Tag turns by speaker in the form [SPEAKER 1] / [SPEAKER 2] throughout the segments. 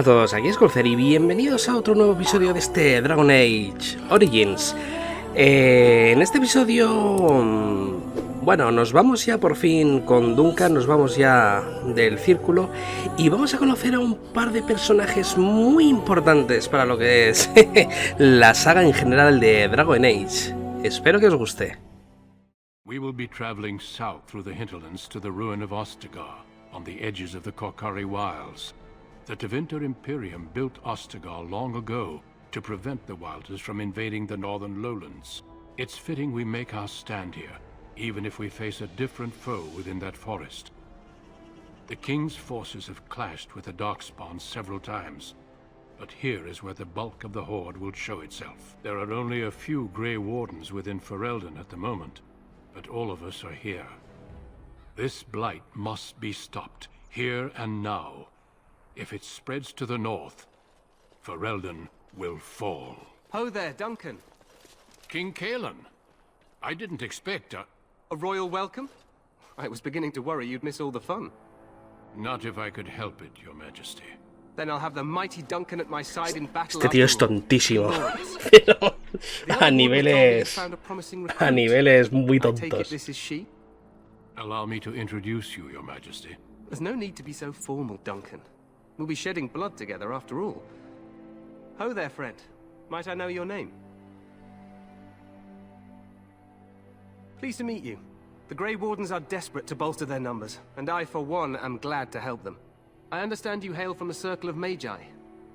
[SPEAKER 1] Hola a todos, aquí es Scolcer y bienvenidos a otro nuevo episodio de este Dragon Age Origins. En este episodio, bueno, nos vamos ya por fin con Duncan, nos vamos ya del círculo y vamos a conocer a un par de personajes muy importantes para lo que es la saga en general de Dragon Age. Espero que os guste.
[SPEAKER 2] We will be traveling south through the hinterlands to the ruin of Ostagar, on the edges of the Korkari Wilds. The Tevinter Imperium built Ostagar long ago to prevent the Wilders from invading the northern lowlands. It's fitting we make our stand here, even if we face a different foe within that forest. The King's forces have clashed with the Darkspawn several times, but here is where the bulk of the Horde will show itself. There are only a few Grey Wardens within Ferelden at the moment, but all of us are here. This blight must be stopped, here and now. If it spreads to the north, Ferelden will fall.
[SPEAKER 3] Ho there, Duncan.
[SPEAKER 2] King Kaelin, I didn't expect a
[SPEAKER 3] royal welcome? I was beginning to worry you'd miss all the fun.
[SPEAKER 2] Not if I could help it, Your Majesty.
[SPEAKER 3] Then I'll have the mighty Duncan at my side in battle.
[SPEAKER 1] Este tío es tontísimo, pero a niveles muy tontos.
[SPEAKER 3] This is she?
[SPEAKER 2] Allow me to introduce you, Your Majesty.
[SPEAKER 3] There's no need to be so formal, Duncan. We'll be shedding blood together after all. Ho there, friend. Might I know your name? Pleased to meet you. The Grey Wardens are desperate to bolster their numbers, and I, for one, am glad to help them. I understand you hail from the Circle of Magi.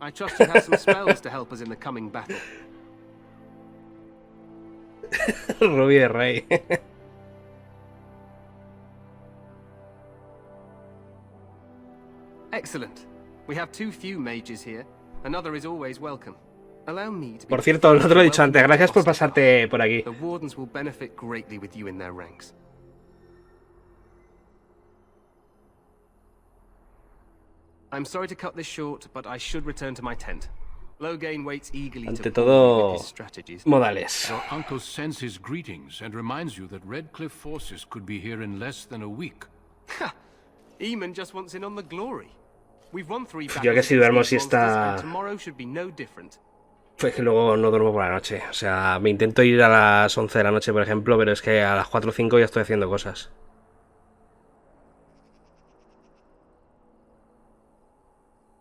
[SPEAKER 3] I trust you have some spells to help us in the coming battle.
[SPEAKER 1] Rubí de Rey.
[SPEAKER 3] Excellent. We have too few mages here. Another is always welcome. Allow me to be.
[SPEAKER 1] Por cierto, no te lo he dicho antes, gracias por pasarte por aquí.
[SPEAKER 3] The Wardens will benefit greatly with you in their ranks. I'm sorry to cut this short, but I should return to my tent. Loghain waits eagerly
[SPEAKER 1] Ante
[SPEAKER 3] to
[SPEAKER 1] todo,
[SPEAKER 3] with his strategies.
[SPEAKER 1] modales.
[SPEAKER 2] Your uncle sends his greetings and reminds you that Redcliffe forces could be here in less than a week.
[SPEAKER 3] Ha! Eamon just wants in on the glory. We've won 3 battles.
[SPEAKER 1] Yo que si duermo
[SPEAKER 3] against these
[SPEAKER 1] siesta.
[SPEAKER 3] monsters, and tomorrow should be no different.
[SPEAKER 1] Pues que luego no duermo por la noche. O sea, me intento ir a las 11 de la noche, por ejemplo, pero es que a las 4 o 5 ya estoy haciendo cosas.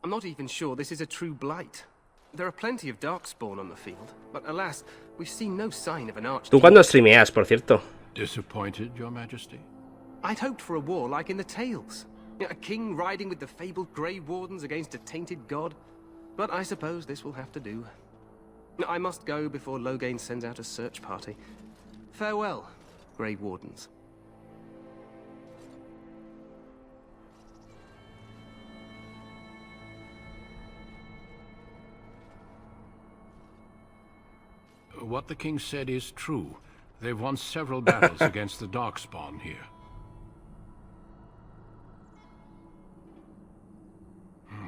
[SPEAKER 3] I'm not even sure this is a true blight. There are plenty of darkspawn on the field, but alas, we've seen no sign of an arch.
[SPEAKER 1] ¿Tú cuándo streameas, por cierto?
[SPEAKER 2] Disappointed, Your Majesty?
[SPEAKER 3] I'd hoped for a war like in the tales. A king riding with the fabled Grey Wardens against a tainted god. But I suppose this will have to do. I must go before Loghain sends out a search party. Farewell, Grey Wardens.
[SPEAKER 2] What the king said is true. They've won several battles against the Darkspawn here.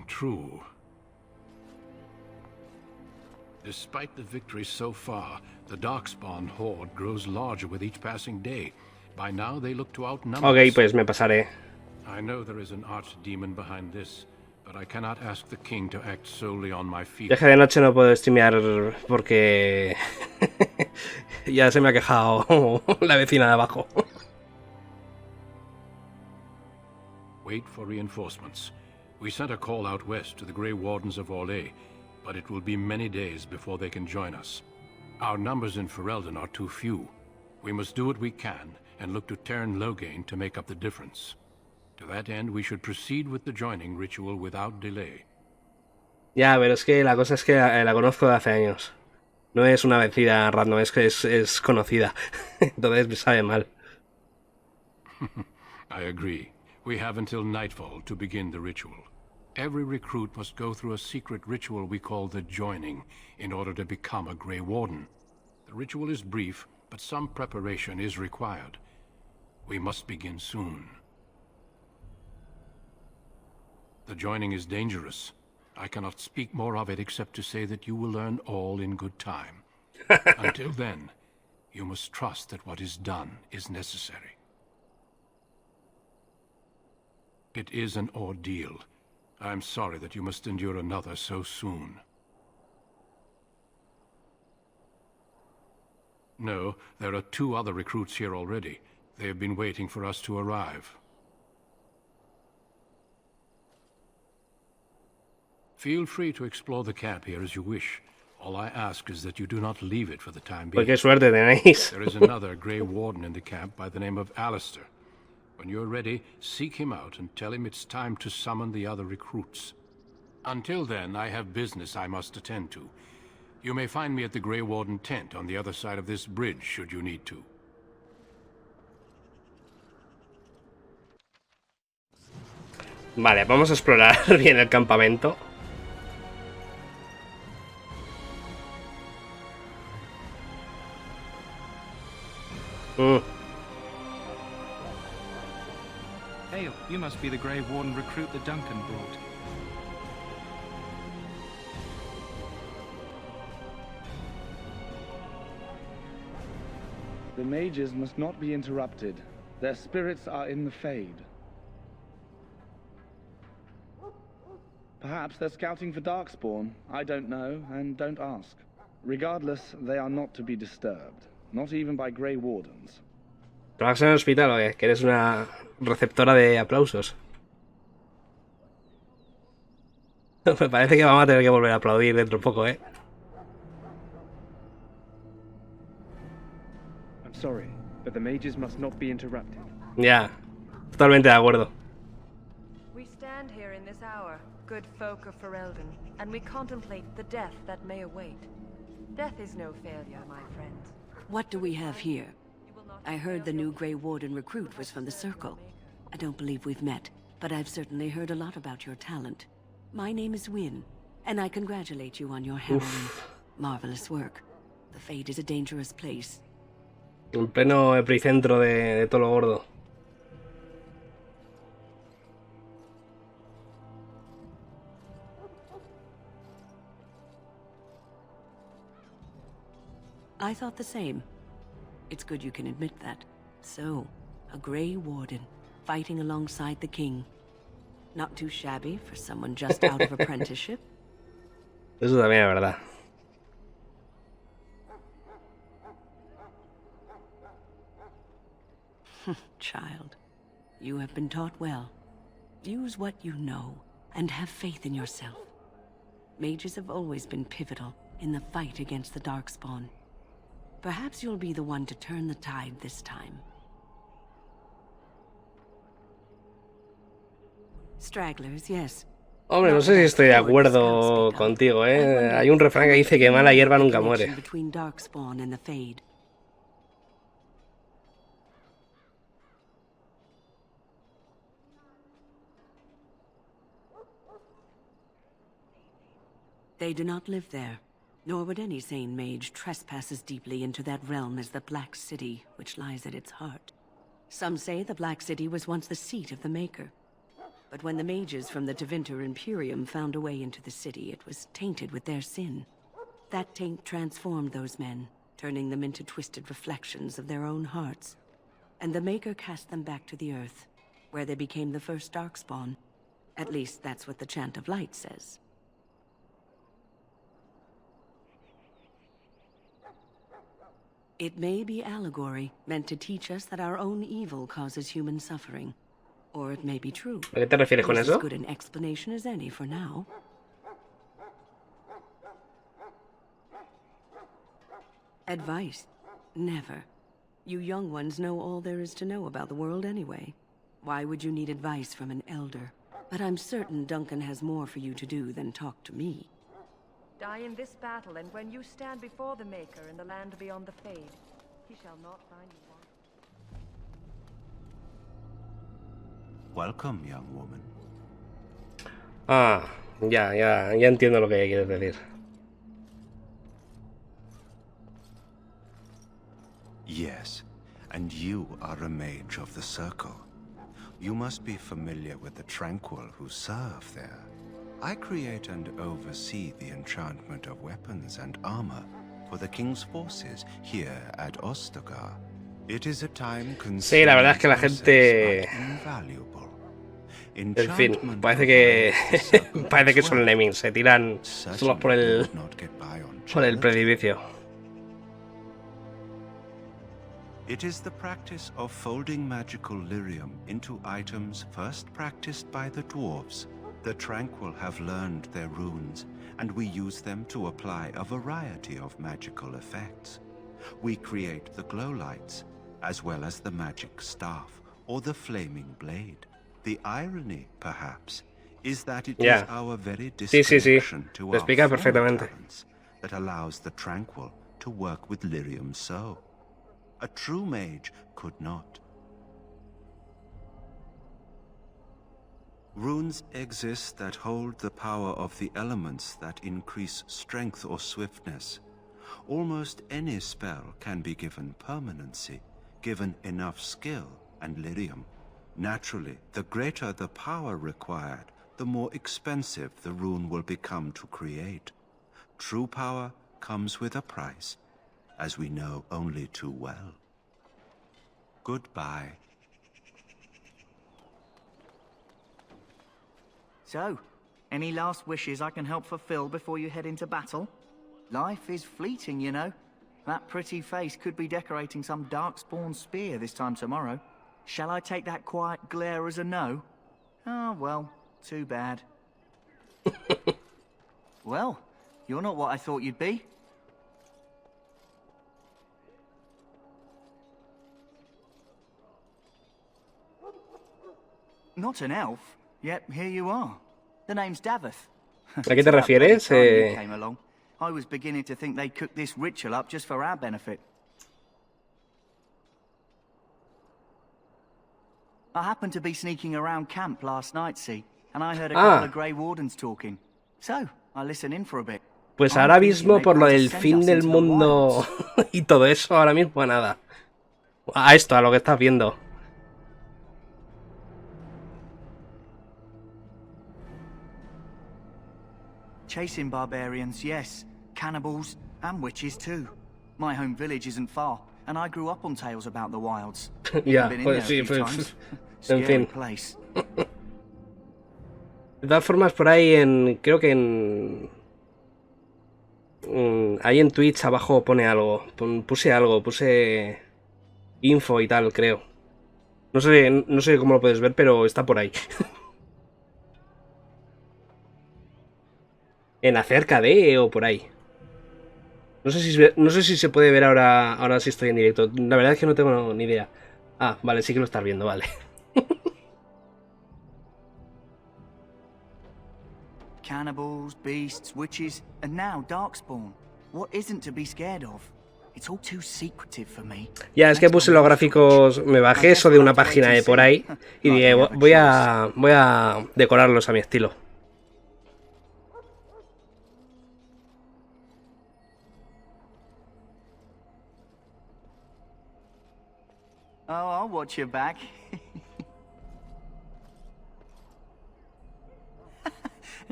[SPEAKER 2] True. Despite the victories so far, the Darkspawn horde grows larger with each passing day. By now they look to outnumber us.
[SPEAKER 1] Ok, pues me pasaré.
[SPEAKER 2] I know there is an archdemon behind this, but I cannot ask the king to act solely on my feet.
[SPEAKER 1] Ya que de noche no puedo streamear porque ya se me ha quejado la vecina de abajo.
[SPEAKER 2] Wait for reinforcements. We sent a call out west to the Grey Wardens of Orlais, but it will be many days before they can join us. Our numbers in Ferelden are too few. We must do what we can and look to turn Loghain to make up the difference. To that end, we should proceed with the joining ritual without delay.
[SPEAKER 1] Ya, pero es que la cosa es que la conozco de hace años. No es una vencida random, es que es conocida. Entonces me sabe mal.
[SPEAKER 2] I agree. We have until nightfall to begin the ritual. Every recruit must go through a secret ritual we call the joining in order to become a Grey Warden. The ritual is brief, but some preparation is required. We must begin soon. The joining is dangerous. I cannot speak more of it except to say that you will learn all in good time. Until then, you must trust that what is done is necessary. It is an ordeal, I'm sorry that you must endure another so soon. No, there are 2 other recruits here already. They have been waiting for us to arrive. Feel free to explore the camp here as you wish. All I ask is that you do not leave it for the time being.
[SPEAKER 1] Pues qué suerte tenéis.
[SPEAKER 2] There is another Grey Warden in the camp by the name of Alistair. When you're ready, seek him out and tell him it's time to summon the other recruits. Until then, I have business I must attend to. You may find me at the Grey Warden tent on the other side of this bridge, should you need to.
[SPEAKER 1] Vale, vamos a explorar bien el campamento.
[SPEAKER 4] Hail, you must be the Grey Warden recruit that Duncan brought.
[SPEAKER 5] The mages must not be interrupted. Their spirits are in the Fade. Perhaps they're scouting for Darkspawn. I don't know, and don't ask. Regardless, they are not to be disturbed. Not even by Grey Wardens.
[SPEAKER 1] ¿Trabajas en el hospital o qué? Que eres una receptora de aplausos. Me parece que vamos a tener que volver a aplaudir dentro de poco, ¿eh?
[SPEAKER 6] I'm sorry, but the mages must not be interrupted.
[SPEAKER 1] Ya, totalmente de acuerdo.
[SPEAKER 7] We stand here in this hour, good folk of Ferelden, and we contemplate the death that may await. Death is no failure, my friends.
[SPEAKER 8] What do we have here? I heard the new Grey Warden recruit was from the Circle. I don't believe we've met, but I've certainly heard a lot about your talent. My name is Wynne, and I congratulate you on your harrowing, marvelous work. The Fade is a dangerous place.
[SPEAKER 1] En pleno epicentro de todo lo gordo.
[SPEAKER 8] I thought the same. It's good you can admit that. So, a Grey Warden, fighting alongside the King. Not too shabby for someone just out of apprenticeship.
[SPEAKER 1] Eso también es verdad.
[SPEAKER 8] Child, you have been taught well. Use what you know, and have faith in yourself. Mages have always been pivotal in the fight against the Darkspawn. Perhaps you'll be the one to turn the tide this time. Stragglers, yes.
[SPEAKER 1] Hombre, no sé si estoy de acuerdo contigo, ¿eh? Hay un refrán que dice que mala hierba nunca muere.
[SPEAKER 8] Between Darkspawn and the Fade. They do not live there, nor would any sane mage trespass as deeply into that realm as the Black City, which lies at its heart. Some say the Black City was once the seat of the Maker. But when the mages from the Tevinter Imperium found a way into the city, it was tainted with their sin. That taint transformed those men, turning them into twisted reflections of their own hearts. And the Maker cast them back to the Earth, where they became the first Darkspawn. At least that's what the Chant of Light says. It may be allegory, meant to teach us that our own evil causes human suffering. Or it may be true.
[SPEAKER 1] ¿A qué te refieres con eso?
[SPEAKER 8] As good an explanation as any for now. Advice? Never. You young ones know all there is to know about the world anyway. Why would you need advice from an elder? But I'm certain Duncan has more for you to do than talk to me.
[SPEAKER 7] Die in this battle, and when you stand before the Maker in the land beyond the Fade, he shall not find you wanting.
[SPEAKER 9] Welcome, young woman.
[SPEAKER 1] Ah, ya entiendo lo que quieres decir.
[SPEAKER 9] Yes, and you are a mage of the Circle. You must be familiar with the Tranquil who serve there. I create and oversee the enchantment of weapons and armor for the King's forces here at Ostagar. It is a time consuming
[SPEAKER 1] Sí, la verdad es que la gente...
[SPEAKER 9] invaluable.
[SPEAKER 1] En fin, parece que son lemmings, se tiran solo por el precipicio.
[SPEAKER 9] It is the practice of folding magical lyrium into items first practiced by the dwarves. The Tranquil have learned their runes, and we use them to apply a variety of magical effects. We create the glow lights, as well as the magic staff, or the flaming blade. The irony, perhaps, is that it is our very disconnection to our talents that allows the Tranquil to work with lyrium so. A true mage could not. Runes exist that hold the power of the elements that increase strength or swiftness. Almost any spell can be given permanency, given enough skill and lyrium. Naturally, the greater the power required, the more expensive the rune will become to create. True power comes with a price, as we know only too well. Goodbye.
[SPEAKER 10] So, any last wishes I can help fulfill before you head into battle? Life is fleeting, you know. That pretty face could be decorating some darkspawn spear this time tomorrow. Shall I take that quiet glare as a no? Oh, well, too bad. Well, you're not what I thought you'd be. Not an elf, yet here you are. The name's Davith.
[SPEAKER 1] ¿A qué te refieres?
[SPEAKER 10] Came along. I was beginning to think they cooked this ritual up just for our benefit. I happened to be sneaking around camp last night, see, and I heard a couple of Grey Wardens talking. So, I listened in for a bit.
[SPEAKER 1] Pues ahora mismo, por lo del fin del mundo y todo eso, ahora mismo nada. A esto, a lo que estás viendo.
[SPEAKER 10] Chasing barbarians, yes. Cannibals, and witches too. My home village isn't far, and I grew up on tales about the wilds.
[SPEAKER 1] Ya, pues sí, pues... En fin. De todas formas, por ahí en... Creo que en... Ahí en Twitch abajo pone algo. Puse info y tal, creo. No sé cómo lo puedes ver, pero está por ahí. En acerca de o por ahí. No sé si se puede ver ahora si estoy en directo. La verdad es que no tengo ni idea. Ah, vale, sí que lo estás viendo, vale.
[SPEAKER 10] Cannibals, beasts, witches, and now darkspawn. What isn't to be scared of? It's all too secretive for me.
[SPEAKER 1] Ya, es que puse los gráficos, me bajé eso de una página de por ahí y dije, voy a decorarlos a mi estilo.
[SPEAKER 10] Oh, I'll watch your back.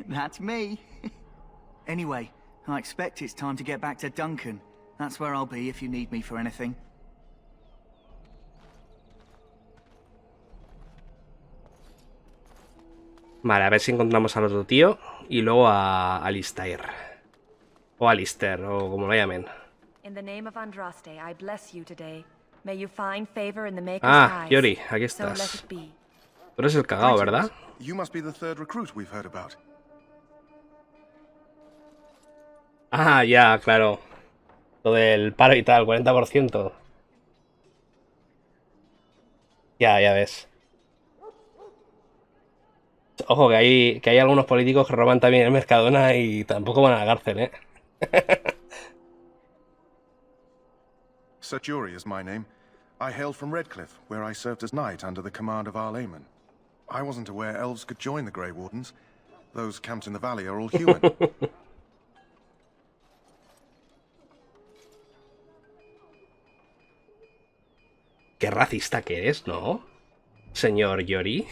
[SPEAKER 10] That's me. Anyway, I expect it's time to get back to Duncan. That's where I'll be if you need me for anything.
[SPEAKER 1] Vale, a ver si encontramos al otro tío y luego a Alistair. O Alistair, o como lo llamen.
[SPEAKER 7] In the name of Andraste, I bless you today. May you find favor in the Maker's eyes.
[SPEAKER 1] Yori, aquí estás. Tú eres el cagao, ¿verdad?
[SPEAKER 11] You must be the third recruit we've heard about.
[SPEAKER 1] Ah, ya, claro. Lo del paro y tal, 40%. Ya ves. Ojo, que hay algunos políticos que roban también el Mercadona y tampoco van a la cárcel, ¿eh?
[SPEAKER 11] Sir Jury is my name. I hail from Redcliffe, where I served as knight under the command of Arlayman. I wasn't aware elves could join the Grey Wardens. Those camped in the valley are all human.
[SPEAKER 1] Qué racista que eres, ¿no? Señor Yori.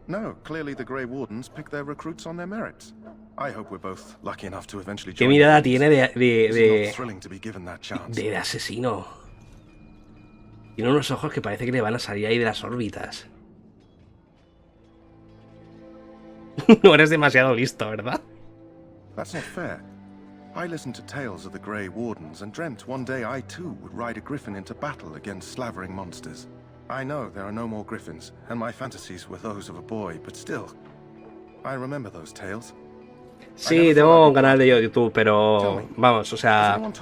[SPEAKER 11] No, clearly the Grey Wardens pick their recruits on their merits. I hope we're both lucky enough to eventually join.
[SPEAKER 1] Qué mirada tiene de
[SPEAKER 11] thrilling to be given that chance.
[SPEAKER 1] de asesino. Tiene unos ojos que parece que le van a salir ahí de las órbitas. No eres demasiado listo, ¿verdad?
[SPEAKER 11] That's not fair. I listened to tales of the Grey Wardens and dreamt one day I too would ride a griffin into battle against slavering monsters. I know there are no more griffins, and my fantasies were those of a boy, but still, I remember those tales.
[SPEAKER 1] Sí, tengo un canal de YouTube, pero vamos, o sea, me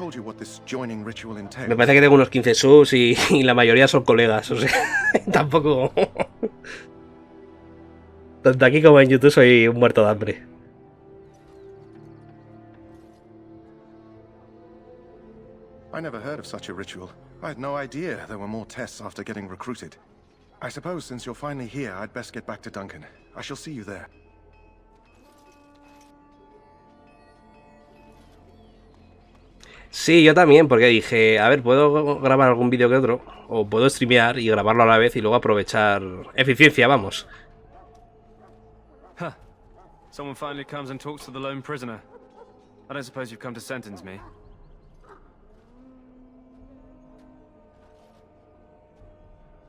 [SPEAKER 1] parece que tengo unos 15 subs y la mayoría son colegas, o sea, tampoco. Tanto aquí como en YouTube soy un muerto de hambre.
[SPEAKER 11] I never heard of such a ritual. I had no idea there were more tests after getting recruited. I suppose since you're finally here, I'd best get back to Duncan. I shall see you there.
[SPEAKER 1] Sí, yo también, porque dije, a ver, puedo grabar algún vídeo que otro, o puedo streamear y grabarlo a la vez y luego aprovechar eficiencia, vamos.
[SPEAKER 6] Huh. Someone finally comes and talks to the lone prisoner. I don't suppose you've come to sentence me.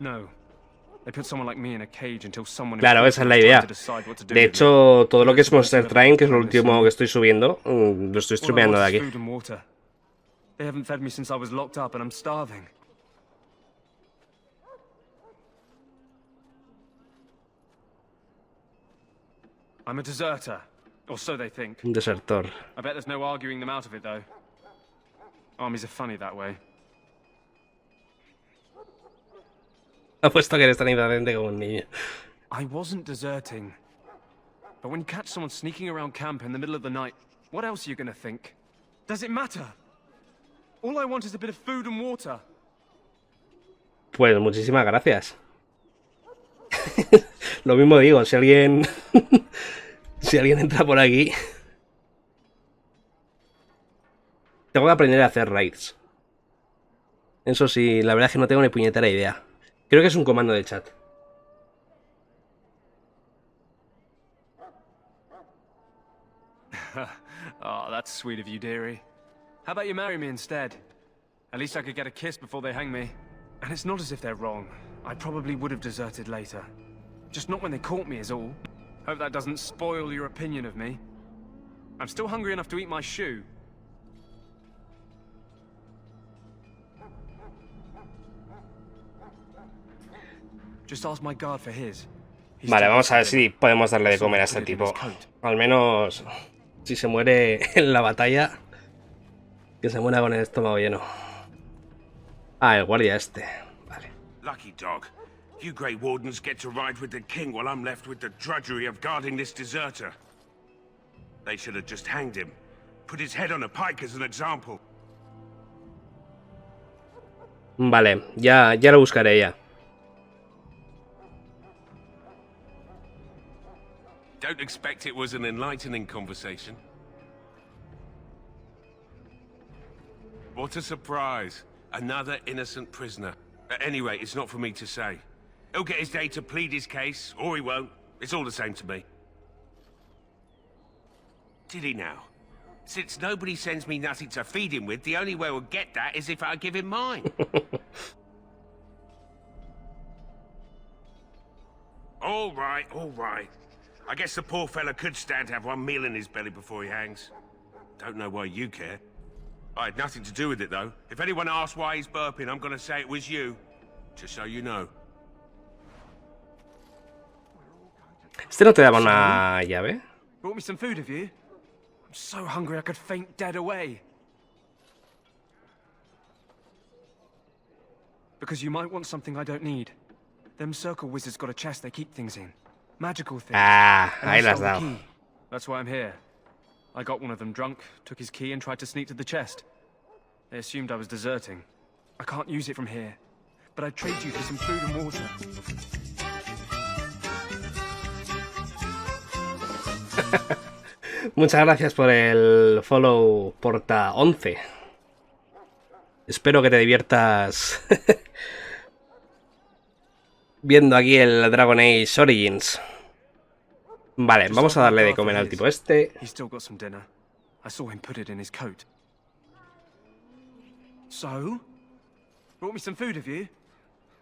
[SPEAKER 6] No. They put someone like me in a cage until someone.
[SPEAKER 1] Claro, esa es la idea. De hecho, todo lo que es Monster Train, que es lo último que estoy subiendo, lo estoy streameando de aquí.
[SPEAKER 6] They haven't fed me since I was locked up and I'm starving. I'm a deserter, or so they think.
[SPEAKER 1] Un desertor.
[SPEAKER 6] I bet there's no arguing them out of it though. Armies are funny that way.
[SPEAKER 1] Apuesto que eres tan inocente como un niño.
[SPEAKER 6] I wasn't deserting. But when you catch someone sneaking around camp in the middle of the night, what else are you gonna think? Does it matter? All I want is a bit of food and water.
[SPEAKER 1] Pues muchísimas gracias. Lo mismo digo, si alguien si alguien entra por aquí, tengo que aprender a hacer raids. Eso sí, la verdad es que no tengo ni puñetera idea. Creo que es un comando de chat.
[SPEAKER 6] Oh, that's sweet of you, dearie. How about you marry me instead? At least I could get a kiss before they hang me. And it's not as if they're wrong. I probably would have deserted later. Just not when they caught me is all. Hope that doesn't spoil your opinion of me. I'm still hungry enough to eat my shoe. Just ask my guard for his.
[SPEAKER 1] Vale, vamos a ver si podemos darle de comer a este tipo. Al menos, si se muere en la batalla, que se muera con el estómago lleno. Ah, el guardia este. Vale.
[SPEAKER 12] Lucky dog. You Grey Wardens get to ride with the king while I'm left with the drudgery of guarding this deserter. They should have just hanged him. Put his head on a pike as an example.
[SPEAKER 1] Vale, ya lo buscaré ya.
[SPEAKER 12] Don't expect it was an enlightening conversation. What a surprise. Another innocent prisoner. At any rate, it's not for me to say. He'll get his day to plead his case, or he won't. It's all the same to me. Did he now? Since nobody sends me nothing to feed him with, the only way we'll get that is if I give him mine. All right, all right. I guess the poor fella could stand to have one meal in his belly before he hangs. Don't know why you care. I had nothing to do with it, though. If anyone asks why he's burping, I'm gonna say it was you. Just so you know.
[SPEAKER 1] ¿Este no te daba una llave?
[SPEAKER 6] Brought me some food, have you? I'm so hungry I could faint dead away. Because you might want something I don't need. Them circle wizards got a chest they keep things in. Magical things.
[SPEAKER 1] Ah, ahí las has dado.
[SPEAKER 6] That's why I'm here. I got one of them drunk, took his key and tried to sneak to the chest. They assumed I was deserting. I can't use it from here, but I'd trade you for some food and water.
[SPEAKER 1] Muchas gracias por el follow, Porta 11. Espero que te diviertas viendo aquí el Dragon Age Origins. Vale, vamos a darle de comer al tipo este.
[SPEAKER 6] He's still got some dinner. I saw him put it in his coat. So? Brought me some food, have you?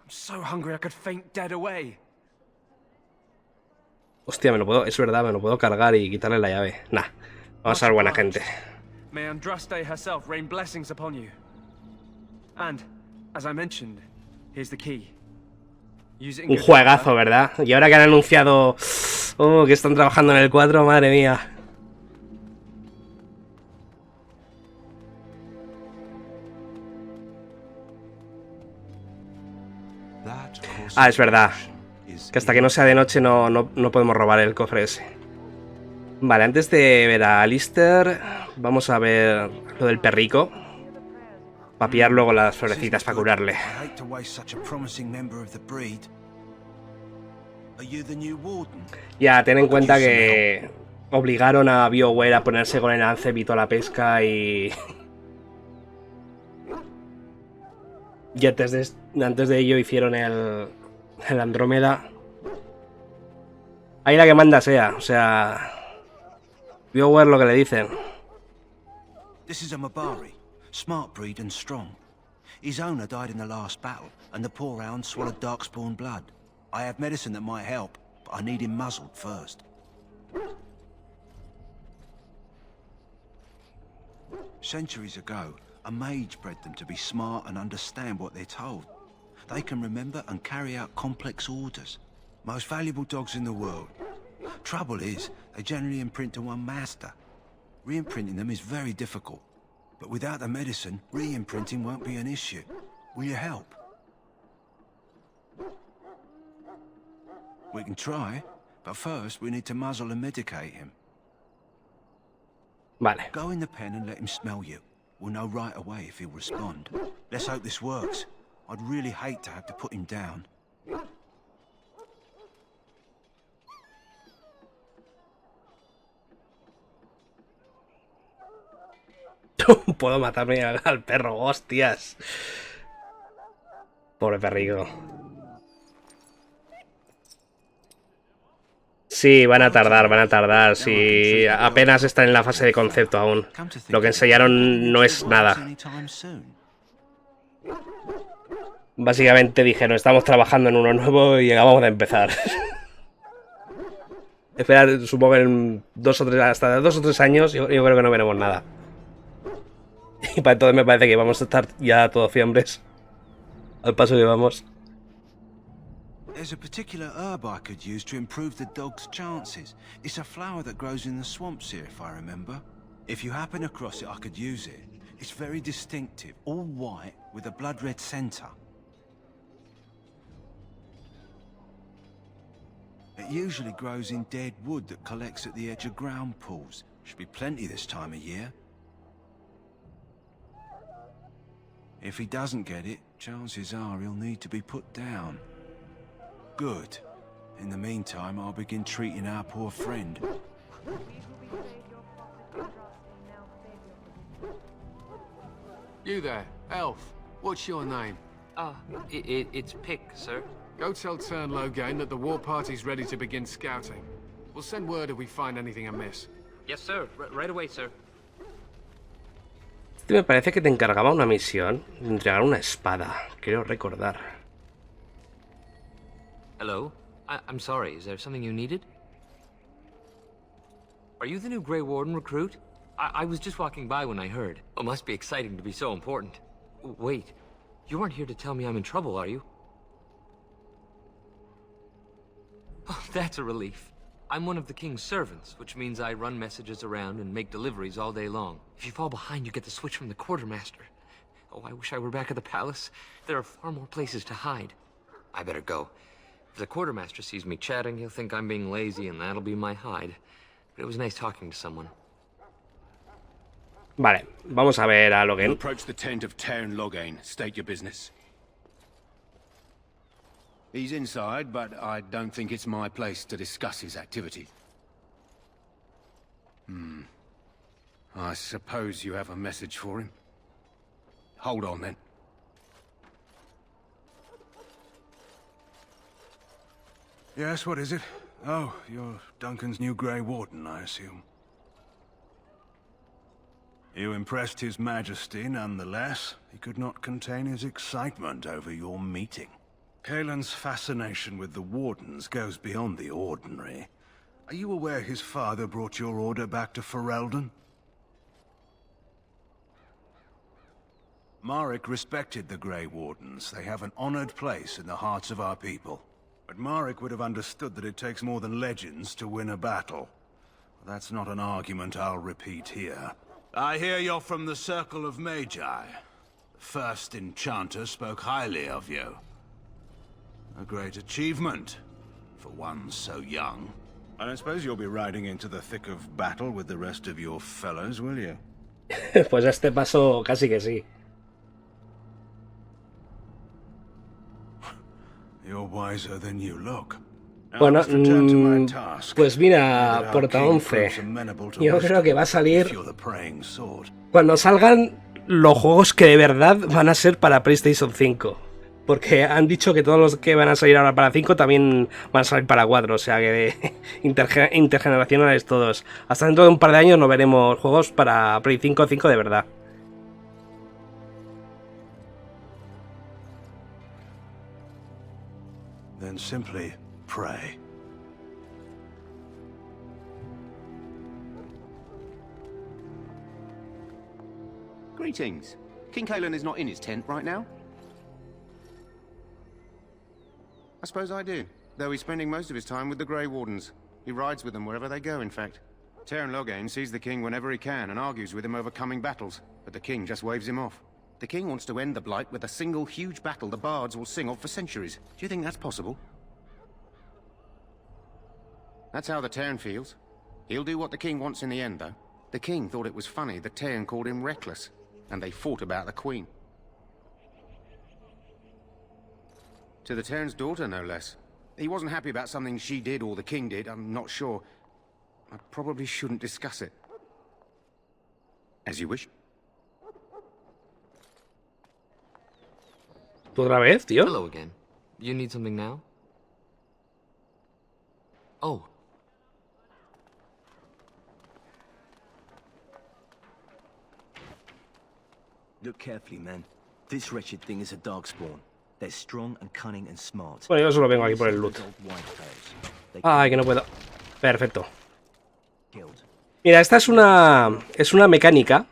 [SPEAKER 6] I'm so hungry I could faint dead away.
[SPEAKER 1] Hostia, me lo puedo... Es verdad, me lo puedo cargar y quitarle la llave. Nah, vamos a ser buena gente.
[SPEAKER 6] May Andraste herself rain blessings upon you. And, as I mentioned, here's the key.
[SPEAKER 1] Un juegazo, ¿verdad? Y ahora que han anunciado... Oh, que están trabajando en el 4, madre mía. Ah, es verdad. Que hasta que no sea de noche no podemos robar el cofre ese. Vale, antes de ver a Alistair, vamos a ver lo del perrico. Para pillar luego las florecitas para curarle. Ya, ten en cuenta que obligaron a BioWare a ponerse con el Ancep y toda la pesca y antes de ello hicieron el Andrómeda. Ahí la que manda sea, o sea... BioWare lo que le dicen.
[SPEAKER 9] This is a Mabari, smart breed and strong. His owner died in the last battle, and the poor hound swallowed darkspawn blood. I have medicine that might help, but I need him muzzled first. Centuries ago, a mage bred them to be smart and understand what they're told. They can remember and carry out complex orders. Most valuable dogs in the world. Trouble is, they generally imprint to one master. Re-imprinting them is very difficult. But without the medicine, re-imprinting won't be an issue. Will you help? We can try, but first we need to muzzle and medicate him.
[SPEAKER 1] Vale.
[SPEAKER 9] Go in the pen and let him smell you. We'll know right away if he'll respond. Let's hope this works. I'd really hate to have to put him down.
[SPEAKER 1] Puedo matarme al perro, hostias. Pobre perrico. Sí, van a tardar. Sí, apenas están en la fase de concepto aún. Lo que enseñaron no es nada. Básicamente dijeron, estamos trabajando en uno nuevo y acabamos de empezar. Esperar, supongo que en hasta 2 o 3 años yo creo que no veremos nada. Y para entonces me parece que vamos a estar ya todos fiambres. Al paso que vamos.
[SPEAKER 9] There's a particular herb I could use to improve the dog's chances. It's a flower that grows in the swamps here, if I remember. If you happen across it, I could use it. It's very distinctive, all white with a blood red center. It usually grows in dead wood that collects at the edge of ground pools. Should be plenty this time of year. If he doesn't get it, chances are he'll need to be put down. Good. In the meantime, I'll begin treating our poor friend.
[SPEAKER 13] You there, elf. What's your name?
[SPEAKER 14] It's Pick, sir.
[SPEAKER 13] Go tell Turn Logain that the war party's ready to begin scouting. We'll send word if we find anything amiss.
[SPEAKER 14] Yes, sir. Right away, sir.
[SPEAKER 1] Este me parece que te encargaba una misión. Entregar una espada. Quiero recordar.
[SPEAKER 14] Hello? I'm sorry, is there something you needed? Are you the new Grey Warden recruit? I was just walking by when I heard. It must be exciting to be so important. Wait, you aren't here to tell me I'm in trouble, are you? Oh, that's a relief. I'm one of the king's servants, which means I run messages around and make deliveries all day long. If you fall behind, you get the switch from the quartermaster. Oh, I wish I were back at the palace. There are far more places to hide. I better go. If the quartermaster sees me chatting, he'll think I'm being lazy, and that'll be my hide. But it was nice talking to someone.
[SPEAKER 1] Vale, vamos a ver a Logain.
[SPEAKER 15] Approach the tent of Town Logain. State your business. He's inside, but I don't think it's my place to discuss his activity. I suppose you have a message for him. Hold on, then.
[SPEAKER 11] Yes, what is it? Oh, you're Duncan's new Grey Warden, I assume. You impressed His Majesty, nonetheless. He could not contain his excitement over your meeting.
[SPEAKER 9] Kaelin's fascination with the Wardens goes beyond the ordinary. Are you aware his father brought your order back to Ferelden? Marek respected the Grey Wardens. They have an honored place in the hearts of our people. But Marek would have understood that it takes more than legends to win a battle. That's not an argument I'll repeat here. I hear you're from the Circle of Magi. The first enchanter spoke highly of you. A great achievement, for one so young. I don't suppose you'll be riding into the thick of battle with the rest of your fellows, will you?
[SPEAKER 1] Pues a este paso casi que sí.
[SPEAKER 9] You're wiser than you look.
[SPEAKER 1] Bueno, pues mira, Porta 11. Yo creo que va a salir cuando salgan los juegos que de verdad van a ser para PlayStation 5. Porque han dicho que todos los que van a salir ahora para 5 también van a salir para 4. O sea que intergeneracionales todos. Hasta dentro de un par de años no veremos juegos para Play 5 de verdad.
[SPEAKER 9] Then simply pray.
[SPEAKER 16] Greetings. King Kaelin is not in his tent right now? I suppose I do, though he's spending most of his time with the Grey Wardens. He rides with them wherever they go, in fact. Teyrn Loghain sees the king whenever he can and argues with him over coming battles, but the king just waves him off. The king wants to end the Blight with a single huge battle the bards will sing of for centuries. Do you think that's possible? That's how the Teyrn feels. He'll do what the king wants in the end, though. The king thought it was funny that Teyrn called him reckless, and they fought about the queen. To the Teyrn's daughter, no less. He wasn't happy about something she did or the king did, I'm not sure. I probably shouldn't discuss it. As you wish.
[SPEAKER 1] ¿Otra vez, tío?
[SPEAKER 14] Hello again. You need something now? Oh.
[SPEAKER 17] Look carefully, man. This wretched thing is a darkspawn. They're strong and cunning and smart.
[SPEAKER 1] Bueno, yo solo vengo aquí por el loot. Ay, que no puedo. Perfecto. Mira, esta es una mecánica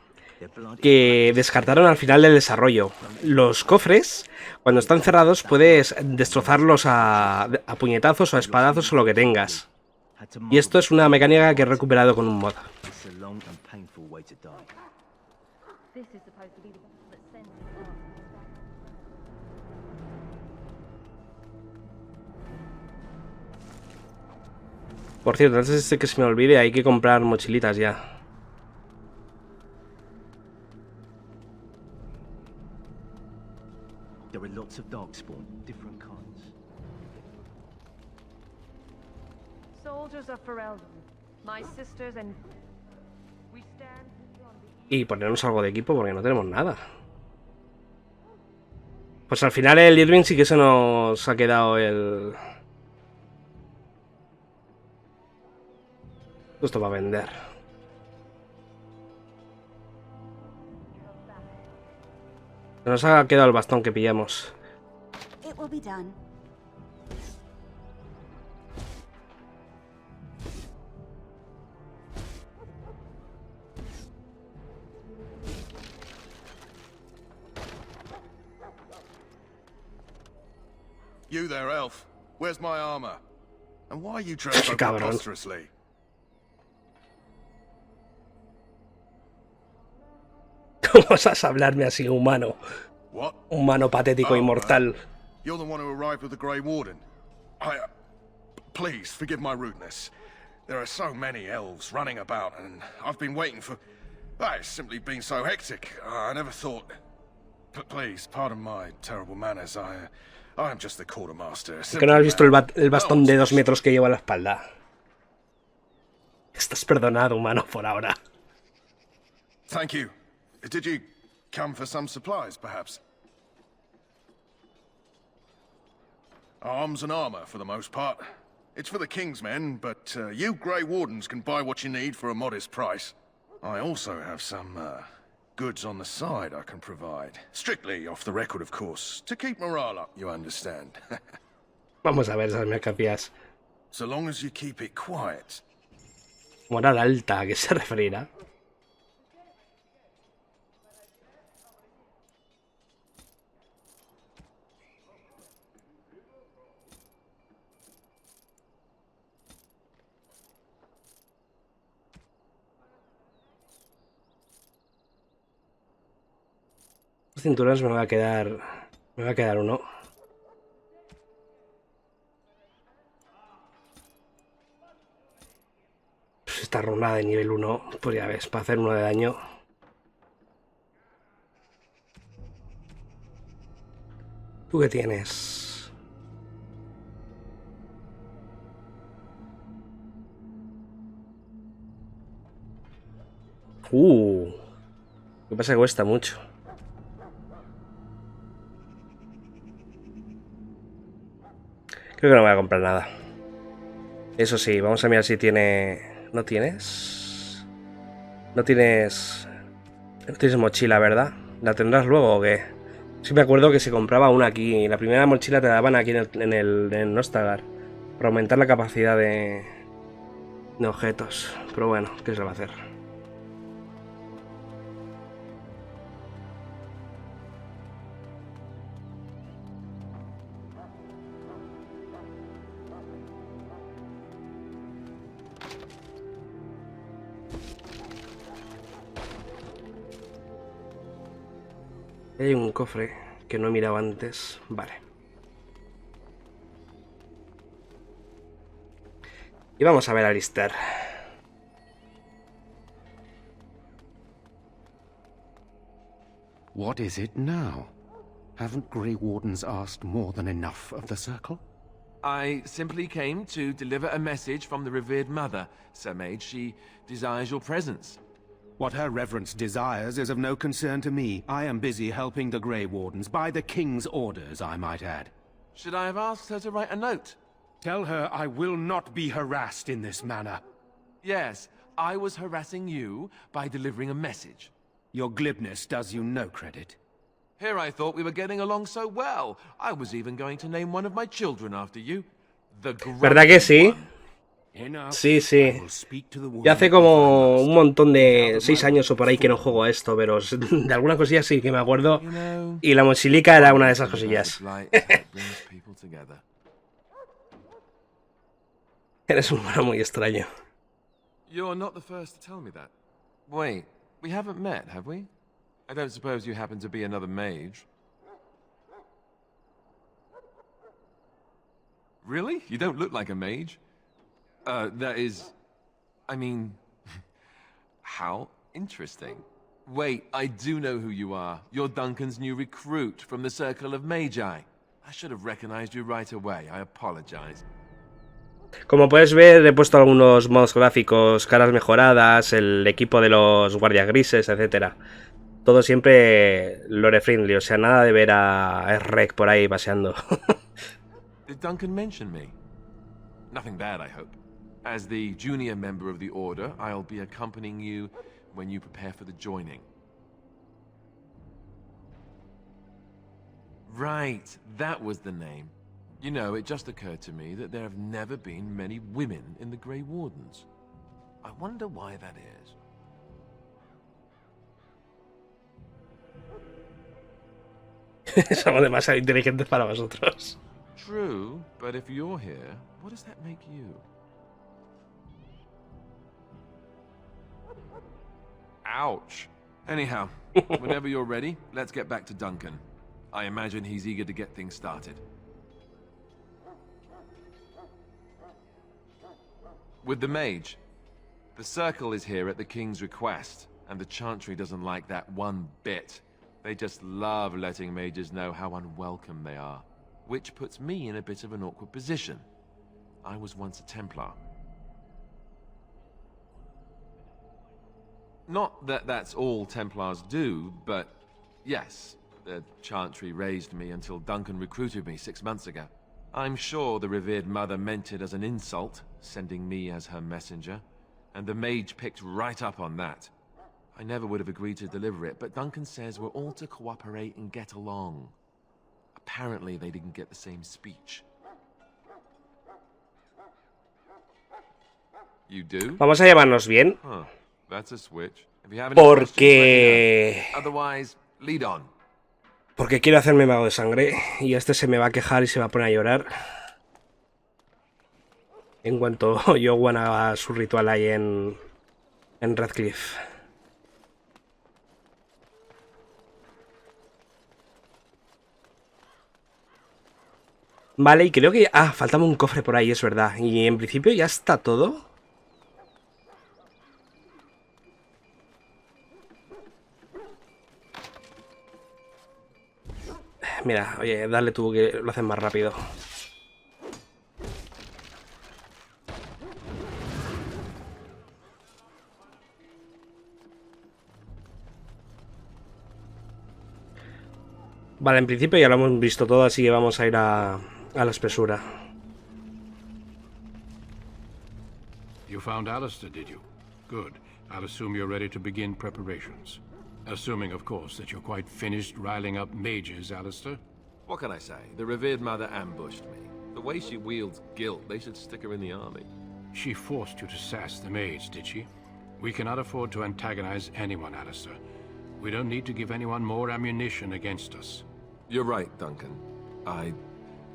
[SPEAKER 1] que descartaron al final del desarrollo. Los cofres, cuando están cerrados, puedes destrozarlos a puñetazos o a espadazos o lo que tengas. Y esto es una mecánica que he recuperado con un mod. Por cierto, antes de que se me olvide, hay que comprar mochilitas ya.
[SPEAKER 17] There are lots of darkspawn, different kinds.
[SPEAKER 7] Soldiers of Ferelden, my sisters and we stand on
[SPEAKER 1] Y ponernos algo de equipo porque no tenemos nada. Pues al final el Irving sí que se nos ha quedado el... Esto va a vender. Se nos ha quedado el bastón que pillamos.
[SPEAKER 18] It will be done.
[SPEAKER 11] You there, elf. Where's my armor? And why are you dressed so preposterously?
[SPEAKER 1] ¿Cómo vas a hablarme así, humano?
[SPEAKER 11] What?
[SPEAKER 1] Humano patético inmortal.
[SPEAKER 11] You're the one who arrived with the Grey Warden. Please, forgive my rudeness. There are so many elves running about, and I've been waiting for... It's simply been so hectic. I never thought... Please, pardon my terrible manners. I'm just the quartermaster.
[SPEAKER 1] ¿Que no has visto el bastón de 2 metros que lleva a la espalda? Estás perdonado, humano, por ahora.
[SPEAKER 11] Thank you. Did you come for some supplies, perhaps? Arms and armor, for the most part. It's for the King's men, but you Grey Wardens can buy what you need for a modest price. I also have some Goods on the side I can provide. Strictly off the record, of course. To keep morale up, you understand.
[SPEAKER 1] Vamos a ver esas mercancías.
[SPEAKER 11] So long as you keep it quiet.
[SPEAKER 1] Moral alta, ¿a qué se referirá? Los cinturones me va a quedar uno. Pues esta runa de nivel 1, pues ya ves, para hacer uno de daño. ¿Tú qué tienes? Lo que pasa es que cuesta mucho. Creo que no voy a comprar nada. Eso sí, vamos a mirar si tiene... ¿No tienes? No tienes mochila, ¿verdad? ¿La tendrás luego o qué? Sí me acuerdo que se compraba una aquí. La primera mochila te daban aquí en el Nostagar. Para aumentar la capacidad de objetos. Pero bueno, ¿qué se va a hacer? Hay un cofre que no he mirado antes. Vale. Y vamos a ver a Alistair.
[SPEAKER 15] What is it now? Haven't Grey Wardens asked more than enough of the Circle?
[SPEAKER 19] I simply came to deliver a message from the revered mother, Sir Mage. She desires your presence.
[SPEAKER 15] What her reverence desires is of no concern to me. I am busy helping the Grey Wardens, by the King's orders, I might add.
[SPEAKER 19] Should I have asked her to write a note?
[SPEAKER 15] Tell her I will not be harassed in this manner.
[SPEAKER 19] Yes, I was harassing you by delivering a message.
[SPEAKER 15] Your glibness does you no credit.
[SPEAKER 19] Here I thought we were getting along so well. I was even going to name one of my children after you.
[SPEAKER 1] ¿Verdad que sí? Sí, sí. Ya hace como un montón de 6 años o por ahí que no juego a esto, pero de algunas cosillas sí que me acuerdo. Y la mochilica era una de esas cosillas. Eres un mono muy extraño.
[SPEAKER 19] You're not the first to tell me that. Wait, we haven't met, have we? I don't suppose you happen to be another mage. Really? You don't look like a mage. That is... I mean... How interesting. Wait, I do know who you are. You're Duncan's new recruit from the Circle of Magi. I should have recognized you right away. I apologize.
[SPEAKER 1] Como puedes ver, he puesto algunos modos gráficos, caras mejoradas, el equipo de los guardias grises, etcétera. Todo siempre lore friendly, o sea, nada de ver a Rek por ahí paseando.
[SPEAKER 19] Did Duncan mention me? Nothing bad, I hope. As the junior member of the Order, I'll be accompanying you when you prepare for the joining. Right, that was the name. You know, it just occurred to me that there have never been many women in the Grey Wardens. I wonder why that
[SPEAKER 1] is. Somos demasiado inteligentes para vosotros.
[SPEAKER 19] True, but if you're here, what does that make you? Ouch. Anyhow, whenever you're ready, let's get back to Duncan. I imagine he's eager to get things started. With the mage. The Circle is here at the King's request, and the Chantry doesn't like that one bit. They just love letting mages know how unwelcome they are, which puts me in a bit of an awkward position. I was once a Templar. Not that that's all Templars do, but yes, the Chantry raised me until Duncan recruited me 6 months ago. I'm sure the revered mother meant it as an insult, sending me as her messenger, and the mage picked right up on that. I never would have agreed to deliver it, but Duncan says we're all to cooperate and get along. Apparently they didn't get the same speech. You do?
[SPEAKER 1] Vamos a llevarnos bien.
[SPEAKER 19] Huh. That's a switch. If you have any questions, let
[SPEAKER 1] Porque...
[SPEAKER 19] me know. Otherwise, lead on.
[SPEAKER 1] Porque quiero hacerme mago de sangre. Y este se me va a quejar y se va a poner a llorar. En cuanto Yowan haga su ritual ahí en Redcliffe. Vale, y creo que... Ah, faltaba un cofre por ahí, es verdad. Y en principio ya está todo. Mira, oye, dale tú que lo haces más rápido. Vale, en principio ya lo hemos visto todo, así que vamos a ir a la espesura.
[SPEAKER 2] You found Alistair, did you? Good. I'll assume you're ready to begin preparations. Assuming, of course, that you're quite finished riling up mages, Alistair.
[SPEAKER 19] What can I say? The revered mother ambushed me. The way she wields guilt, they should stick her in the army.
[SPEAKER 2] She forced you to sass the maids, did she? We cannot afford to antagonize anyone, Alistair. We don't need to give anyone more ammunition against us.
[SPEAKER 19] You're right, Duncan. I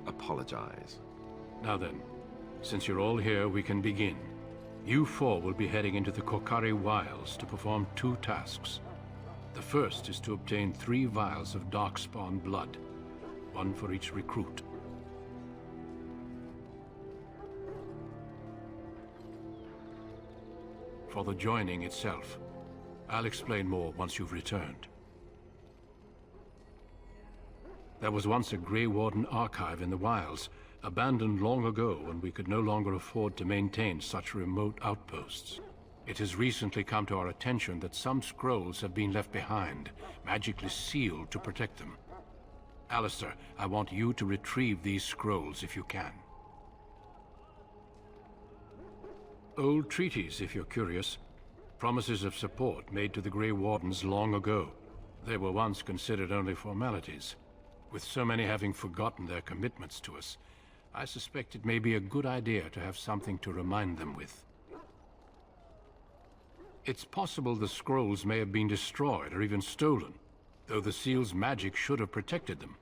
[SPEAKER 19] apologize.
[SPEAKER 2] Now then, since you're all here, we can begin. You four will be heading into the Kokari Wilds to perform 2 tasks. The first is to obtain 3 vials of darkspawn blood, 1 for each recruit. For the joining itself, I'll explain more once you've returned. There was once a Grey Warden archive in the wilds, abandoned long ago when we could no longer afford to maintain such remote outposts. It has recently come to our attention that some scrolls have been left behind, magically sealed to protect them. Alistair, I want you to retrieve these scrolls if you can. Old treaties, if you're curious. Promises of support made to the Grey Wardens long ago. They were once considered only formalities. With so many having forgotten their commitments to us, I suspect it may be a good idea to have something to remind them with. It's possible the scrolls may have been destroyed or even stolen, though the seal's magic should have protected them.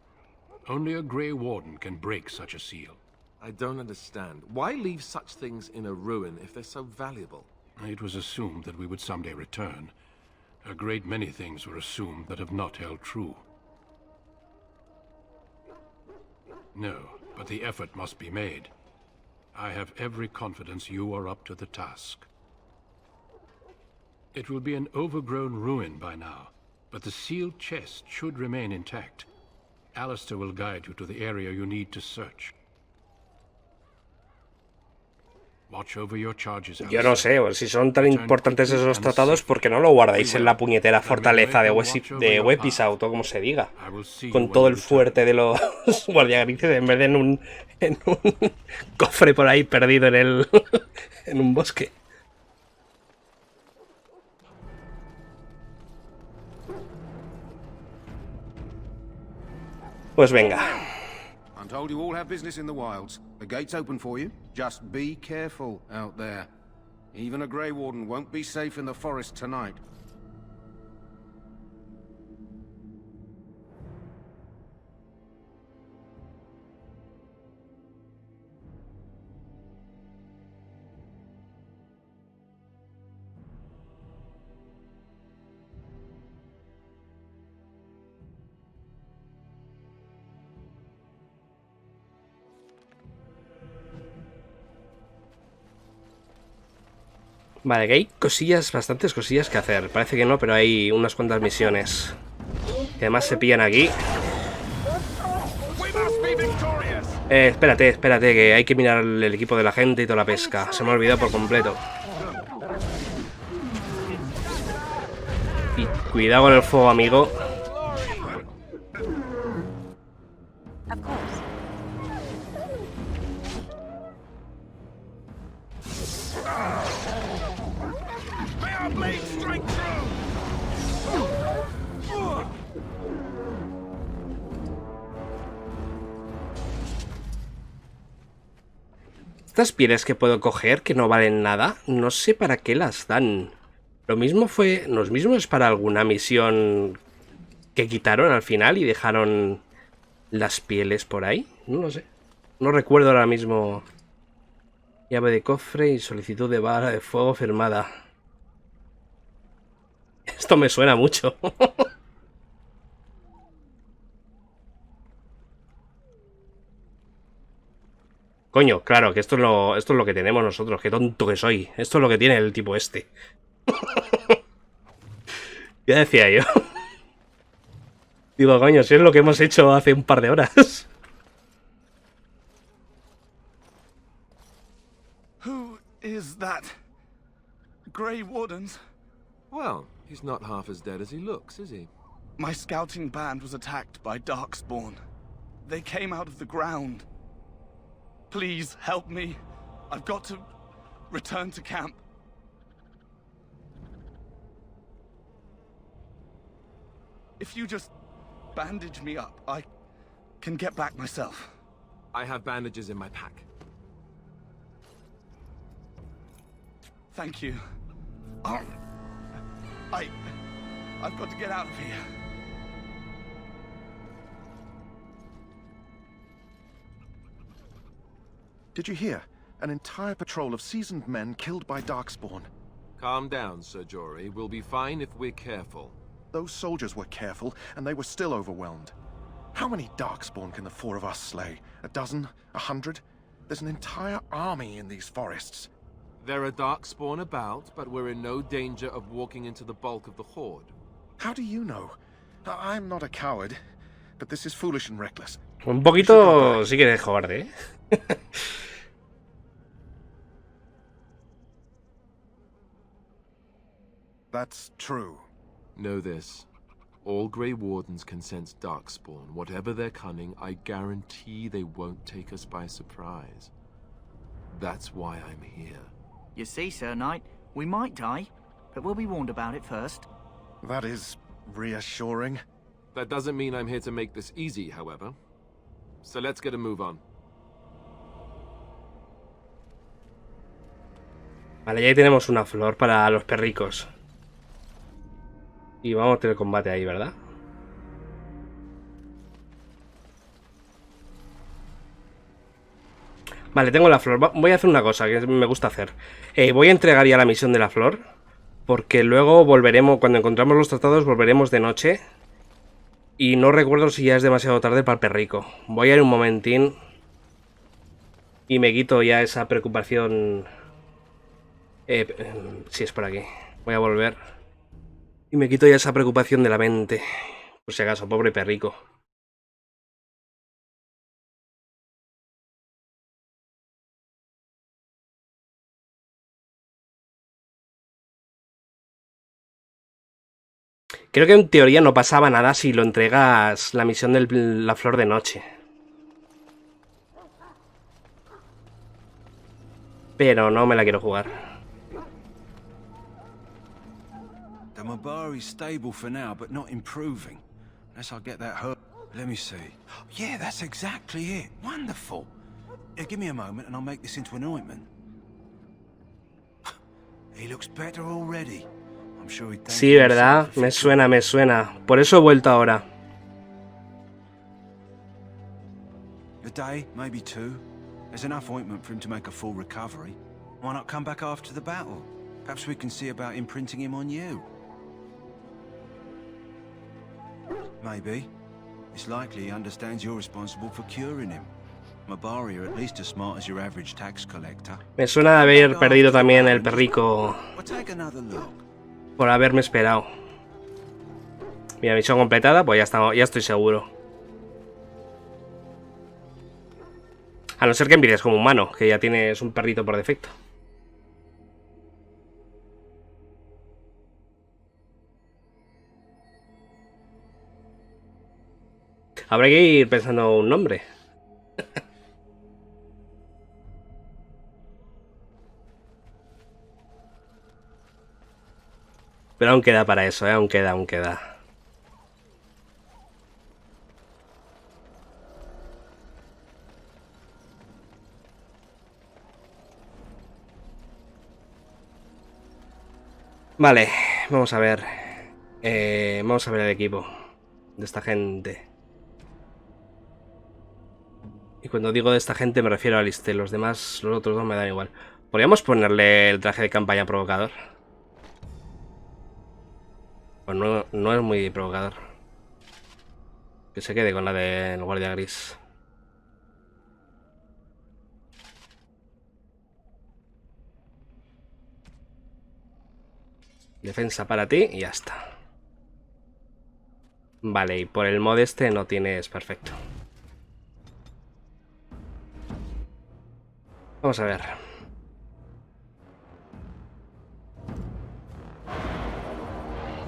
[SPEAKER 2] Only a Grey Warden can break such a seal.
[SPEAKER 19] I don't understand. Why leave such things in a ruin if they're so valuable?
[SPEAKER 2] It was assumed that we would someday return. A great many things were assumed that have not held true. No, but the effort must be made. I have every confidence you are up to the task. It will be an overgrown ruin by now, but the sealed chest should remain intact. Alistair will guide you to the area you need to search. Watch over your charges,
[SPEAKER 1] Yo no sé, si son tan importantes esos tratados, ¿por qué no lo guardáis en la puñetera fortaleza de Wepisaut, o como se diga? Con todo el fuerte de los guardiagrises, en vez de en un cofre por ahí perdido en un bosque. Pues venga.
[SPEAKER 16] I'm told you all have business in the wilds. The gate's open for you. Just be careful out there. Even a Grey Warden won't be safe in the forest tonight.
[SPEAKER 1] Vale, que hay cosillas, bastantes cosillas que hacer. Parece que no, pero hay unas cuantas misiones. Que además se pillan aquí. Espérate, que hay que mirar el equipo de la gente y toda la pesca. Se me ha olvidado por completo. Y cuidado con el fuego, amigo. Estas pieles que puedo coger, que no valen nada, no sé para qué las dan. Lo mismo es para alguna misión que quitaron al final y dejaron las pieles por ahí. No lo sé. No recuerdo ahora mismo. Llave de cofre y solicitud de vara de fuego firmada. Esto me suena mucho. Coño, claro, que esto es lo que tenemos nosotros. Qué tonto que soy. Esto es lo que tiene el tipo este. Ya decía yo. Digo, coño, si es lo que hemos hecho hace un par de horas.
[SPEAKER 5] Who is that? Grey Wardens?
[SPEAKER 19] Well, he's not half as dead as he looks, is he?
[SPEAKER 5] My scouting band was attacked by Darkspawn. They came out of the ground. Please help me. I've got to return to camp. If you just bandage me up, I can get back myself.
[SPEAKER 19] I have bandages in my pack.
[SPEAKER 5] Thank you. I've got to get out of here.
[SPEAKER 11] Did you hear? An entire patrol of seasoned men killed by Darkspawn.
[SPEAKER 19] Calm down, Sir Jory. We'll be fine if we're careful.
[SPEAKER 11] Those soldiers were careful, and they were still overwhelmed. How many Darkspawn can the four of us slay? A dozen? 100? There's an entire army in these forests.
[SPEAKER 19] There are Darkspawn about, but we're in no danger of walking into the bulk of the horde.
[SPEAKER 11] How do you know? I'm not a coward, but this is foolish and reckless.
[SPEAKER 1] Un poquito sí que es cobarde, ¿eh?
[SPEAKER 11] That's true.
[SPEAKER 19] Know this. All Grey Wardens can sense Darkspawn. Whatever their cunning, I guarantee they won't take us by surprise. That's why I'm here.
[SPEAKER 10] You see, Sir Knight, we might die, but we'll be warned about it first.
[SPEAKER 11] That is reassuring.
[SPEAKER 19] That doesn't mean I'm here to make this easy, however. So let's get a move on.
[SPEAKER 1] Vale, ya tenemos una flor para los perricos. Y vamos a tener combate ahí, ¿verdad? Vale, tengo la flor. Voy a hacer una cosa que me gusta hacer. Voy a entregar ya la misión de la flor. Porque luego volveremos, cuando encontramos los tratados, volveremos de noche. Y no recuerdo si ya es demasiado tarde para el perrico. Voy a ir un momentín. Y me quito ya esa preocupación. Si es por aquí. Voy a volver. Y me quito ya esa preocupación de la mente. Por si acaso, pobre perrico. Creo que en teoría no pasaba nada si lo entregas la misión de la flor de noche. Pero no me la quiero jugar.
[SPEAKER 9] The Mabari's stable for now, but not improving. Unless I get that hurt. Let me see. Yeah, that's exactly it. Wonderful. Yeah, give me a moment and I'll make this into an ointment. He looks better already. I'm sure he'd thank
[SPEAKER 1] Sí, ¿verdad? Me suena, me suena. Por eso he vuelto ahora.
[SPEAKER 9] A day, maybe two. There's enough ointment for him to make a full recovery. Why not come back after the battle? Perhaps we can see about imprinting him on you. Maybe. It's likely he understands you're responsible for curing him. Mabari are at least as smart as your average tax collector.
[SPEAKER 1] Me suena de haber perdido también el perrico
[SPEAKER 9] Well, take another look.
[SPEAKER 1] por haberme esperado. Mira, misión completada, pues ya estoy seguro. A no ser que empieces como humano, que ya tienes un perrito por defecto. Habrá que ir pensando un nombre. Pero aún queda para eso, aún queda. Vale, vamos a ver. Vamos a ver el equipo de esta gente. Y cuando digo de esta gente me refiero a Liste. Los demás, los otros dos me dan igual. ¿Podríamos ponerle el traje de campaña provocador? Pues no es muy provocador. Que se quede con la del guardia gris. Defensa para ti y ya está. Vale, y por el mod este no tienes perfecto. Vamos a ver.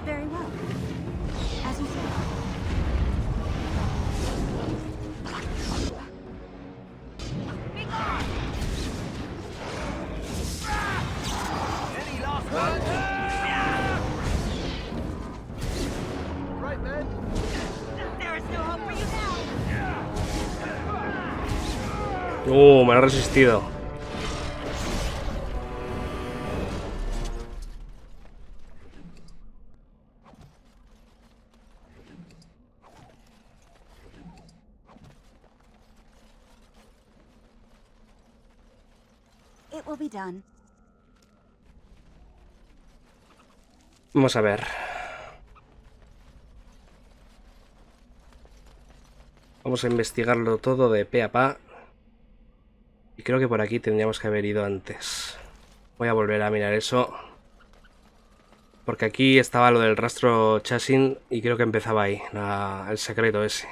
[SPEAKER 18] Very well. As you say. Be gone!
[SPEAKER 3] Any last words? Right then.
[SPEAKER 18] There is no hope for you now.
[SPEAKER 1] Me lo he resistido.
[SPEAKER 18] It will be done.
[SPEAKER 1] Vamos a ver. Vamos a investigarlo todo de pe a pa. Y creo que por aquí tendríamos que haber ido antes. Voy a volver a mirar eso. Porque aquí estaba lo del rastro chasin y creo que empezaba ahí, el secreto ese.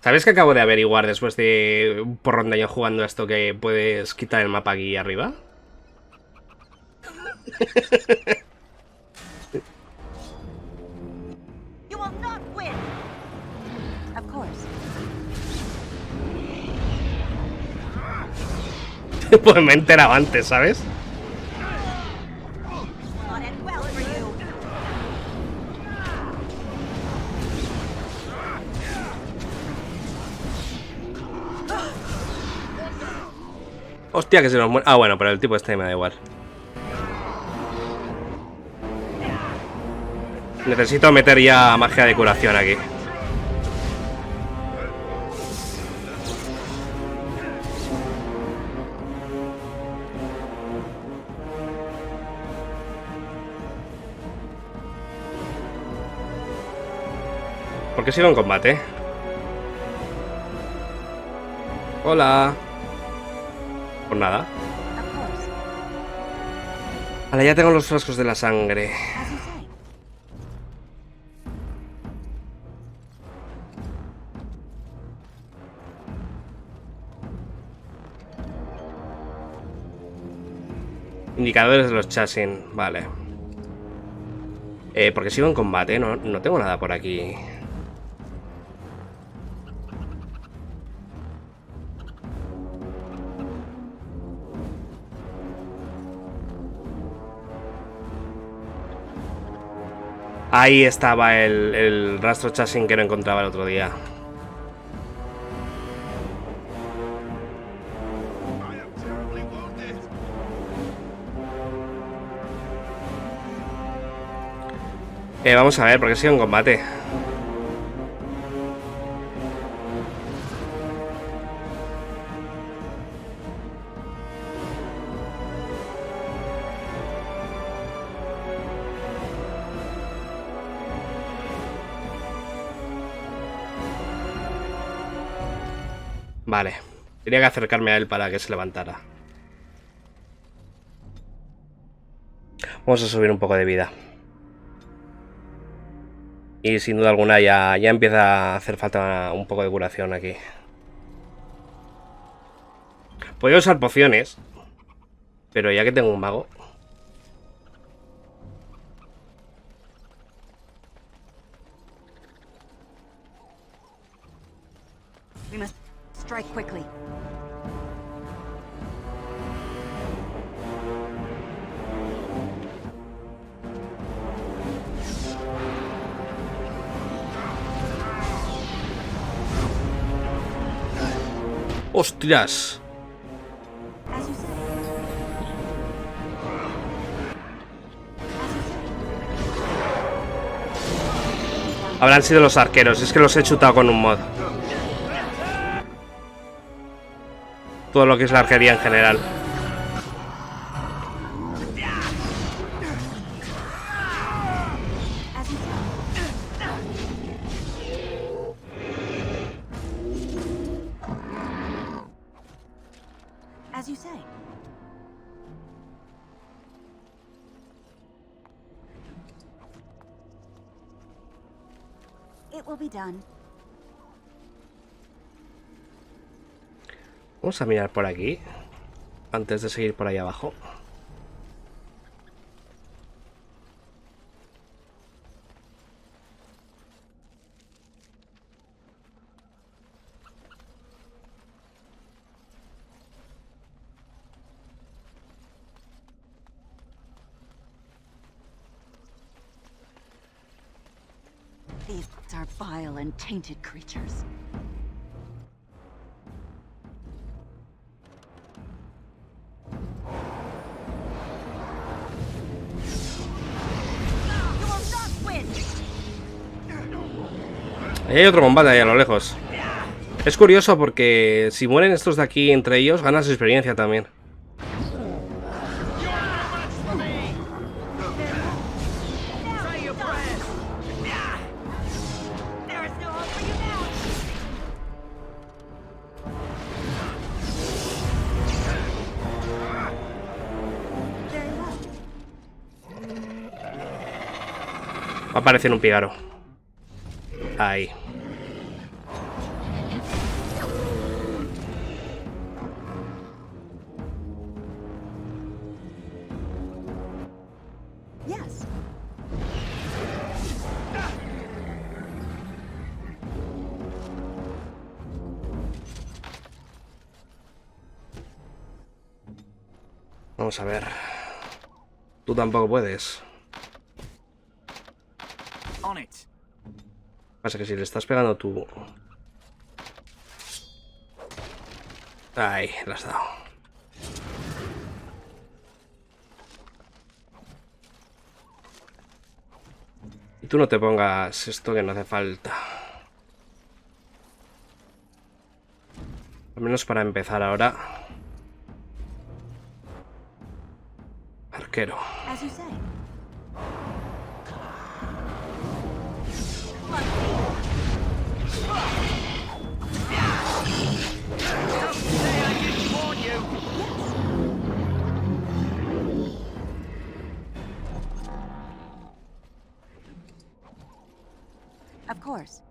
[SPEAKER 1] ¿Sabes que acabo de averiguar después de un porrón de años jugando a esto que puedes quitar el mapa aquí arriba?
[SPEAKER 18] You will not win. Of course.
[SPEAKER 1] Pues me he enterado antes, ¿sabes?
[SPEAKER 18] Not end well for you.
[SPEAKER 1] Hostia, que se nos muere. Ah, bueno, pero el tipo este me da igual. Necesito meter ya magia de curación aquí. ¿Por qué sigo en combate? Hola. Pues nada. Vale, ya tengo los frascos de la sangre. Indicadores de los chasin, vale. Porque sigo en combate, no tengo nada por aquí. Ahí estaba el rastro chasin que no encontraba el otro día. Vamos a ver, porque sigo en combate. Vale, tenía que acercarme a él para que se levantara. Vamos a subir un poco de vida. Y sin duda alguna ya empieza a hacer falta un poco de curación aquí. Podría usar pociones, pero ya que tengo un mago.
[SPEAKER 18] We must strike quickly.
[SPEAKER 1] ¡Hostias! Habrán sido los arqueros, es que los he chutado con un mod. Todo lo que es la arquería en general.
[SPEAKER 18] As you say. It will be done.
[SPEAKER 1] Vamos a mirar por aquí antes de seguir por ahí abajo.
[SPEAKER 18] These are vile and tainted creatures.
[SPEAKER 1] Ahí hay otro combate ahí a lo lejos. Es curioso porque si mueren estos de aquí entre ellos, ganas experiencia también. Va a aparecer un pígaro. Ahí.
[SPEAKER 18] Yes.
[SPEAKER 1] Vamos a ver. Tú tampoco puedes.
[SPEAKER 10] On it.
[SPEAKER 1] Pasa que si le estás pegando tú... Ahí, le has dado. Y tú no te pongas esto que no hace falta. Al menos para empezar ahora. Arquero.
[SPEAKER 18] As you say. Of course.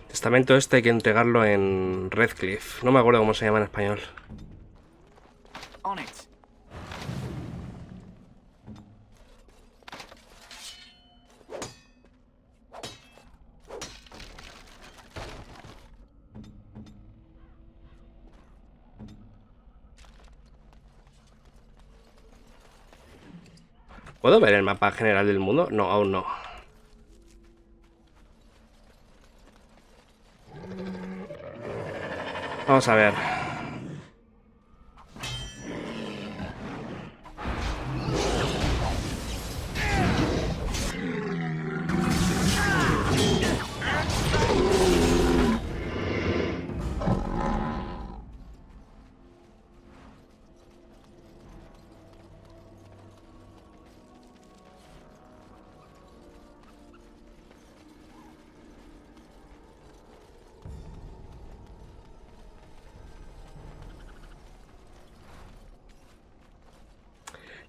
[SPEAKER 1] Testamento este hay que entregarlo en Redcliffe. No me acuerdo cómo se llama en español.
[SPEAKER 10] On it.
[SPEAKER 1] ¿Puedo ver el mapa general del mundo? No, aún no. Vamos a ver.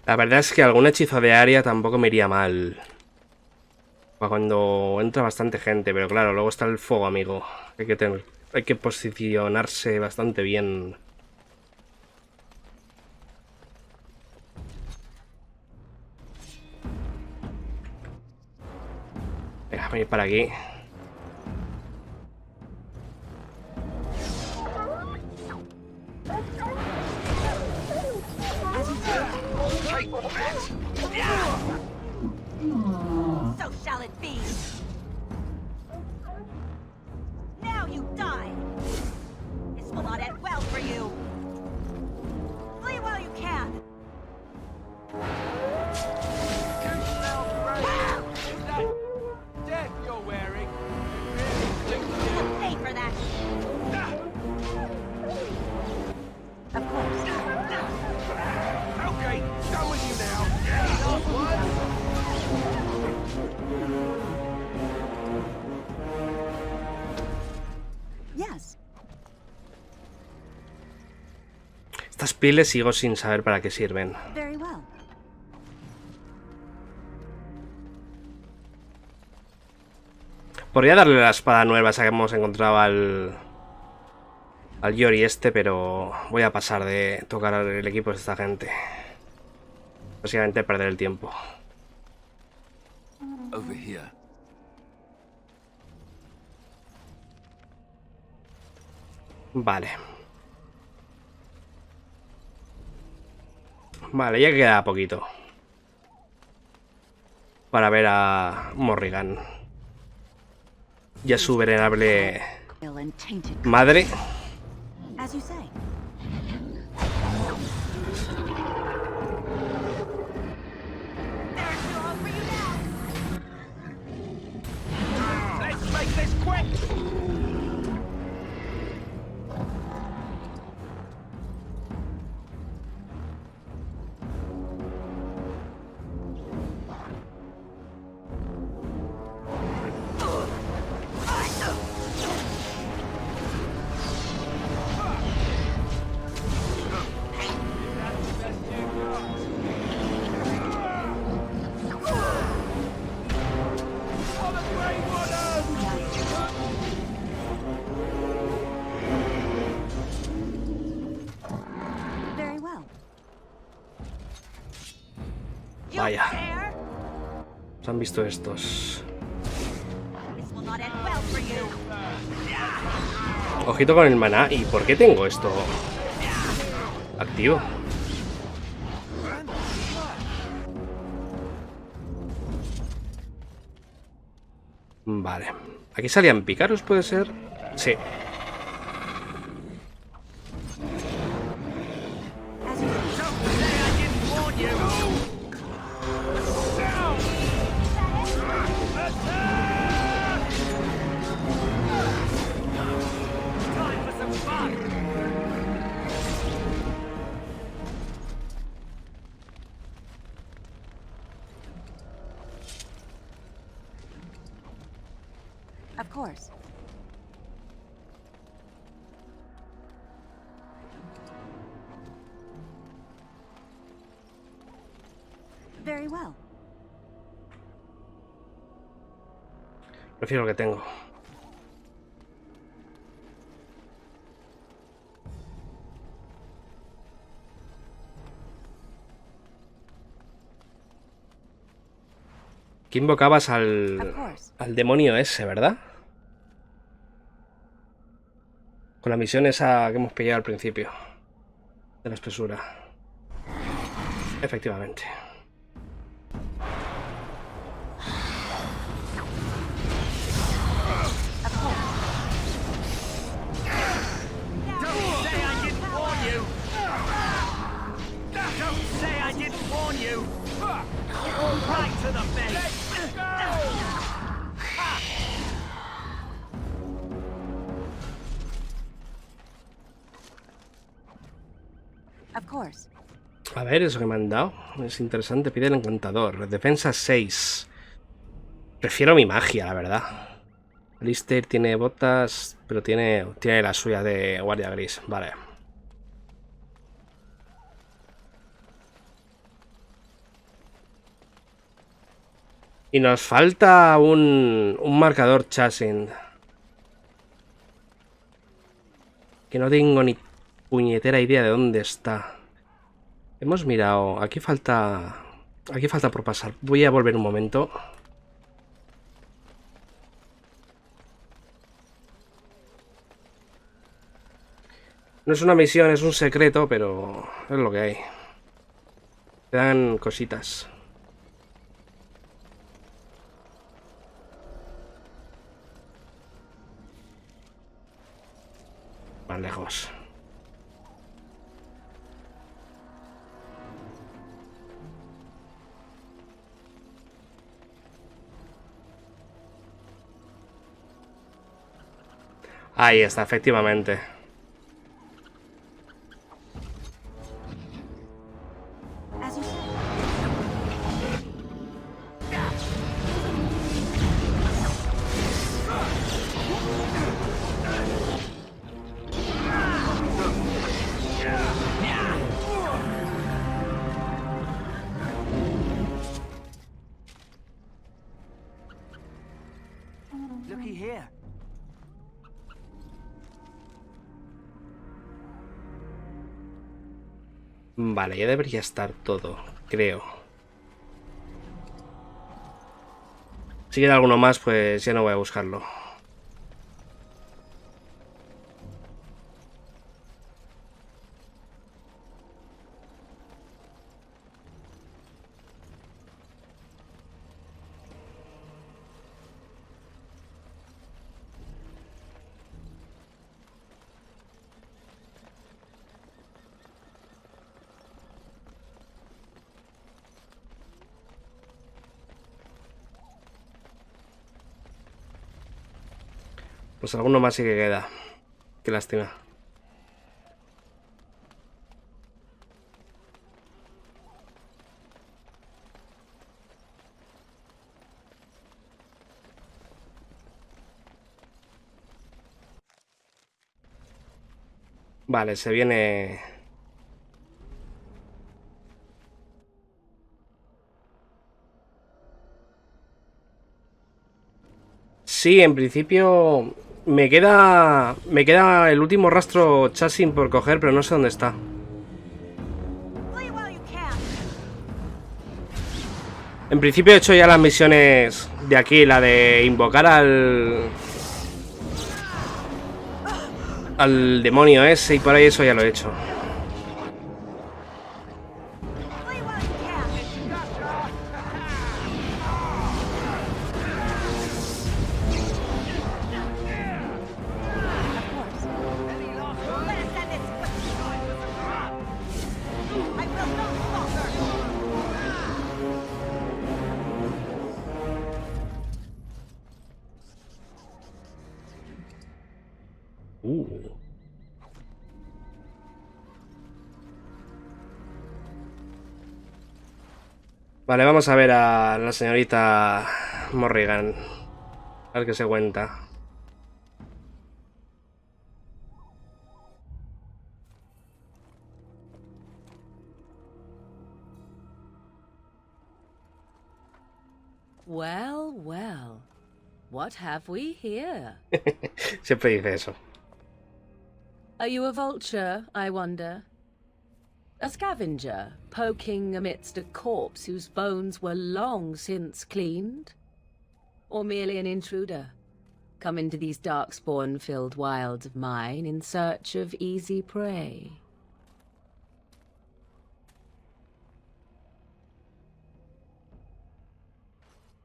[SPEAKER 1] La verdad es que algún hechizo de área tampoco me iría mal. Cuando entra bastante gente, pero claro, luego está el fuego, amigo. Hay que posicionarse bastante bien. Venga, voy a ir para aquí.
[SPEAKER 18] So shall it be.
[SPEAKER 1] piles sigo sin saber para qué sirven.
[SPEAKER 18] Very well.
[SPEAKER 1] Podría darle la espada nueva esa que hemos encontrado al Yori este, pero voy a pasar de tocar el equipo de esta gente. Básicamente perder el tiempo.
[SPEAKER 19] Over here.
[SPEAKER 1] Vale. Vale, ya queda poquito para ver a Morrigan y a su venerable madre.
[SPEAKER 18] As you say.
[SPEAKER 10] Let's make this quick!
[SPEAKER 1] Vaya. Se han visto estos. Ojito con el maná. ¿Y por qué tengo esto activo? Vale. ¿Aquí salían pícaros, puede ser? Sí.
[SPEAKER 18] Of course. Very well.
[SPEAKER 1] Prefiero lo que tengo. Aquí invocabas al demonio ese, ¿verdad? Con la misión esa que hemos pillado al principio. De la espesura. Efectivamente.
[SPEAKER 18] Of course.
[SPEAKER 1] A ver, eso que me han dado. Es interesante. Pide el encantador. Defensa 6. Prefiero mi magia, la verdad. Lister tiene botas, pero tiene la suya de guardia gris. Vale. Y nos falta un marcador chasing. Que no tengo ni puñetera idea de dónde está. Hemos mirado. Aquí falta por pasar. Voy a volver un momento. No es una misión, es un secreto, pero es lo que hay. Te dan cositas. Más lejos. Ahí está, efectivamente.
[SPEAKER 10] lucky here.
[SPEAKER 1] Vale, ya debería estar todo, creo. Si queda alguno más, pues ya no voy a buscarlo. Pues alguno más sí que queda. Qué lástima. Vale, se viene... Sí, en principio me queda el último rastro chasis por coger, pero no sé dónde está. En principio he hecho ya las misiones de aquí, la de invocar al demonio ese y por ahí eso ya lo he hecho. Vale, vamos a ver a la señorita Morrigan. A ver qué se cuenta.
[SPEAKER 8] Well, well. What have we here?
[SPEAKER 1] Siempre dice eso.
[SPEAKER 8] Are you a vulture, I wonder? A scavenger, poking amidst a corpse whose bones were long since cleaned? Or merely an intruder, come into these darkspawn-filled wilds of mine in search of easy prey?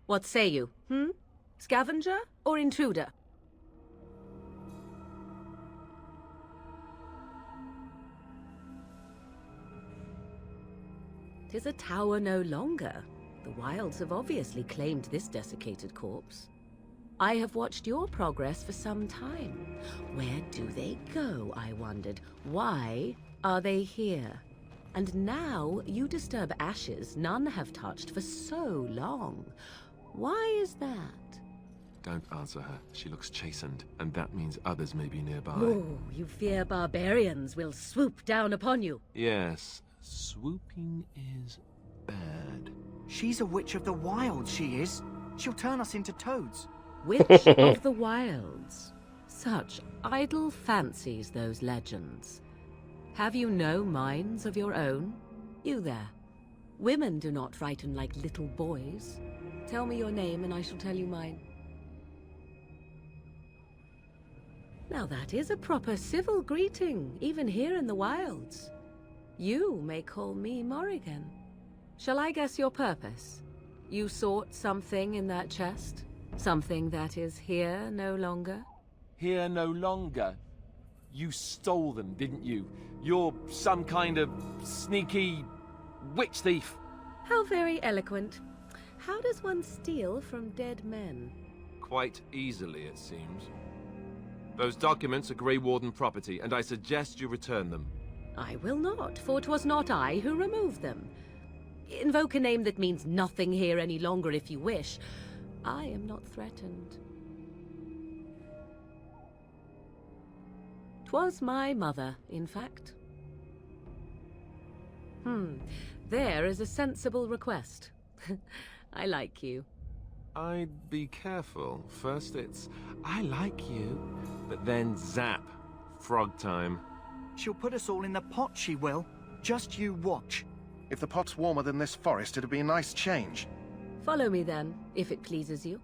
[SPEAKER 8] What say you, Scavenger or intruder? Tis a tower no longer. The wilds have obviously claimed this desiccated corpse. I have watched your progress for some time. Where do they go, I wondered? Why are they here? And now you disturb ashes none have touched for so long. Why is that?
[SPEAKER 19] Don't answer her. She looks chastened, and that means others may be nearby.
[SPEAKER 8] Oh, you fear barbarians will swoop down upon you.
[SPEAKER 19] Yes, swooping is bad.
[SPEAKER 10] She's a witch of the wild, she is. She'll turn us into toads.
[SPEAKER 8] Witch of the wilds. Such idle fancies, those legends. Have you no minds of your own? You there. Women do not frighten like little boys. Tell me your name and I shall tell you mine. Now that is a proper civil greeting, even here in the wilds. You may call me Morrigan. Shall I guess your purpose? You sought something in that chest? Something that is here no longer?
[SPEAKER 19] Here no longer? You stole them, didn't you? You're some kind of sneaky witch thief.
[SPEAKER 8] How very eloquent. How does one steal from dead men?
[SPEAKER 19] Quite easily, it seems. Those documents are Grey Warden property, and I suggest you return them.
[SPEAKER 8] I will not, for 'twas not I who removed them. Invoke a name that means nothing here any longer if you wish. I am not threatened. 'Twas my mother, in fact. There is a sensible request. I like you.
[SPEAKER 19] I'd be careful. First it's, I like you, but then zap, frog time.
[SPEAKER 10] She'll put us all in the pot, she will. Just you watch.
[SPEAKER 11] If the pot's warmer than this forest, it'd be a nice change.
[SPEAKER 20] Follow me then, if it pleases you.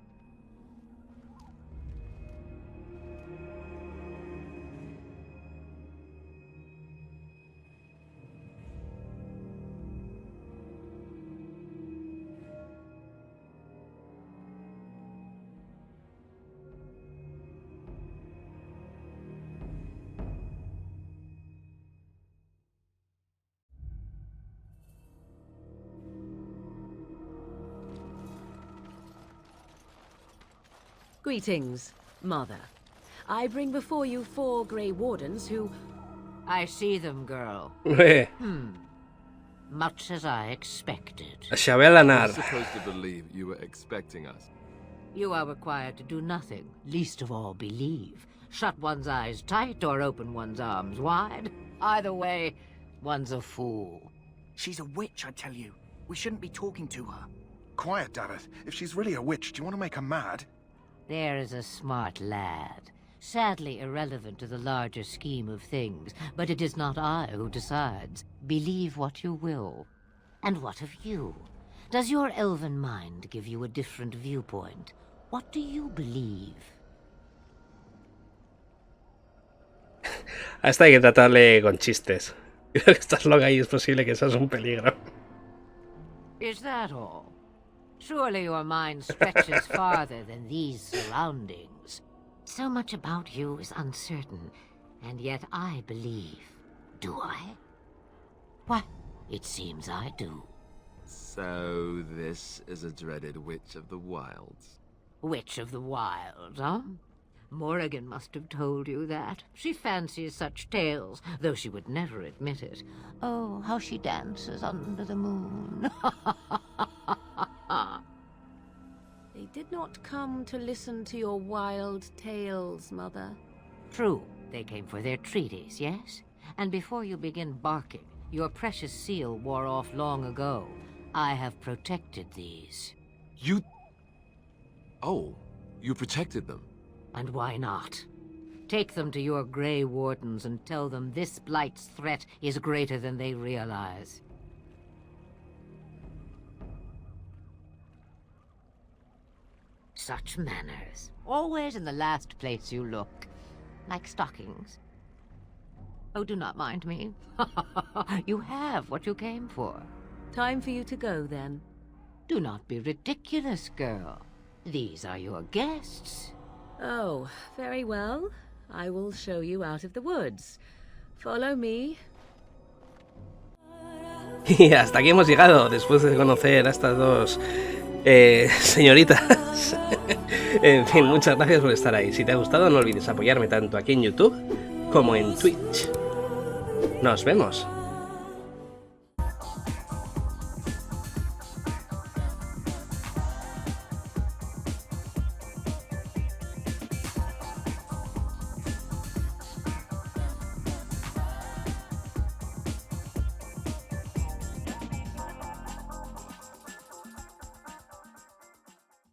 [SPEAKER 20] Greetings, Mother. I bring before you 4 Grey Wardens who...
[SPEAKER 21] I see them, girl. Much as I expected.
[SPEAKER 1] Se ve a lanar.
[SPEAKER 19] I'm supposed to believe you were expecting us.
[SPEAKER 21] You are required to do nothing, least of all believe. Shut one's eyes tight or open one's arms wide. Either way, one's a fool.
[SPEAKER 10] She's a witch, I tell you. We shouldn't be talking to her.
[SPEAKER 11] Quiet, Davith. If she's really a witch, do you want to make her mad?
[SPEAKER 21] There is a smart lad. Sadly irrelevant to the larger scheme of things, but it is not I who decides. Believe what you will. And what of you? Does your elven mind give you a different viewpoint? What do you believe?
[SPEAKER 1] A esta hay que tratarle con chistes. Estás loca y es posible que seas un peligro.
[SPEAKER 21] Is that all? Surely your mind stretches farther than these surroundings. So much about you is uncertain, and yet I believe. Do I? Why, it seems I do.
[SPEAKER 19] So this is a dreaded Witch of the Wilds.
[SPEAKER 21] Witch of the Wilds, huh? Morrigan must have told you that. She fancies such tales, though she would never admit it. Oh, how she dances under the moon.
[SPEAKER 20] They did not come to listen to your wild tales, Mother.
[SPEAKER 21] True, they came for their treaties, yes? And before you begin barking, your precious seal wore off long ago. I have protected these.
[SPEAKER 19] You... Oh, you protected them?
[SPEAKER 21] And why not? Take them to your Grey Wardens and tell them this blight's threat is greater than they realize. Such manners. Always in the last place you look. Like stockings. Oh, do not mind me. You have what you came for.
[SPEAKER 20] Time for you to go, then.
[SPEAKER 21] Do not be ridiculous, girl. These are your guests.
[SPEAKER 20] Oh, very well. I will show you out of the woods. Follow me.
[SPEAKER 1] Y hasta aquí hemos llegado, después de conocer a estas dos señoritas. En fin, muchas gracias por estar ahí. Si te ha gustado, no olvides apoyarme tanto aquí en YouTube como en Twitch. Nos vemos.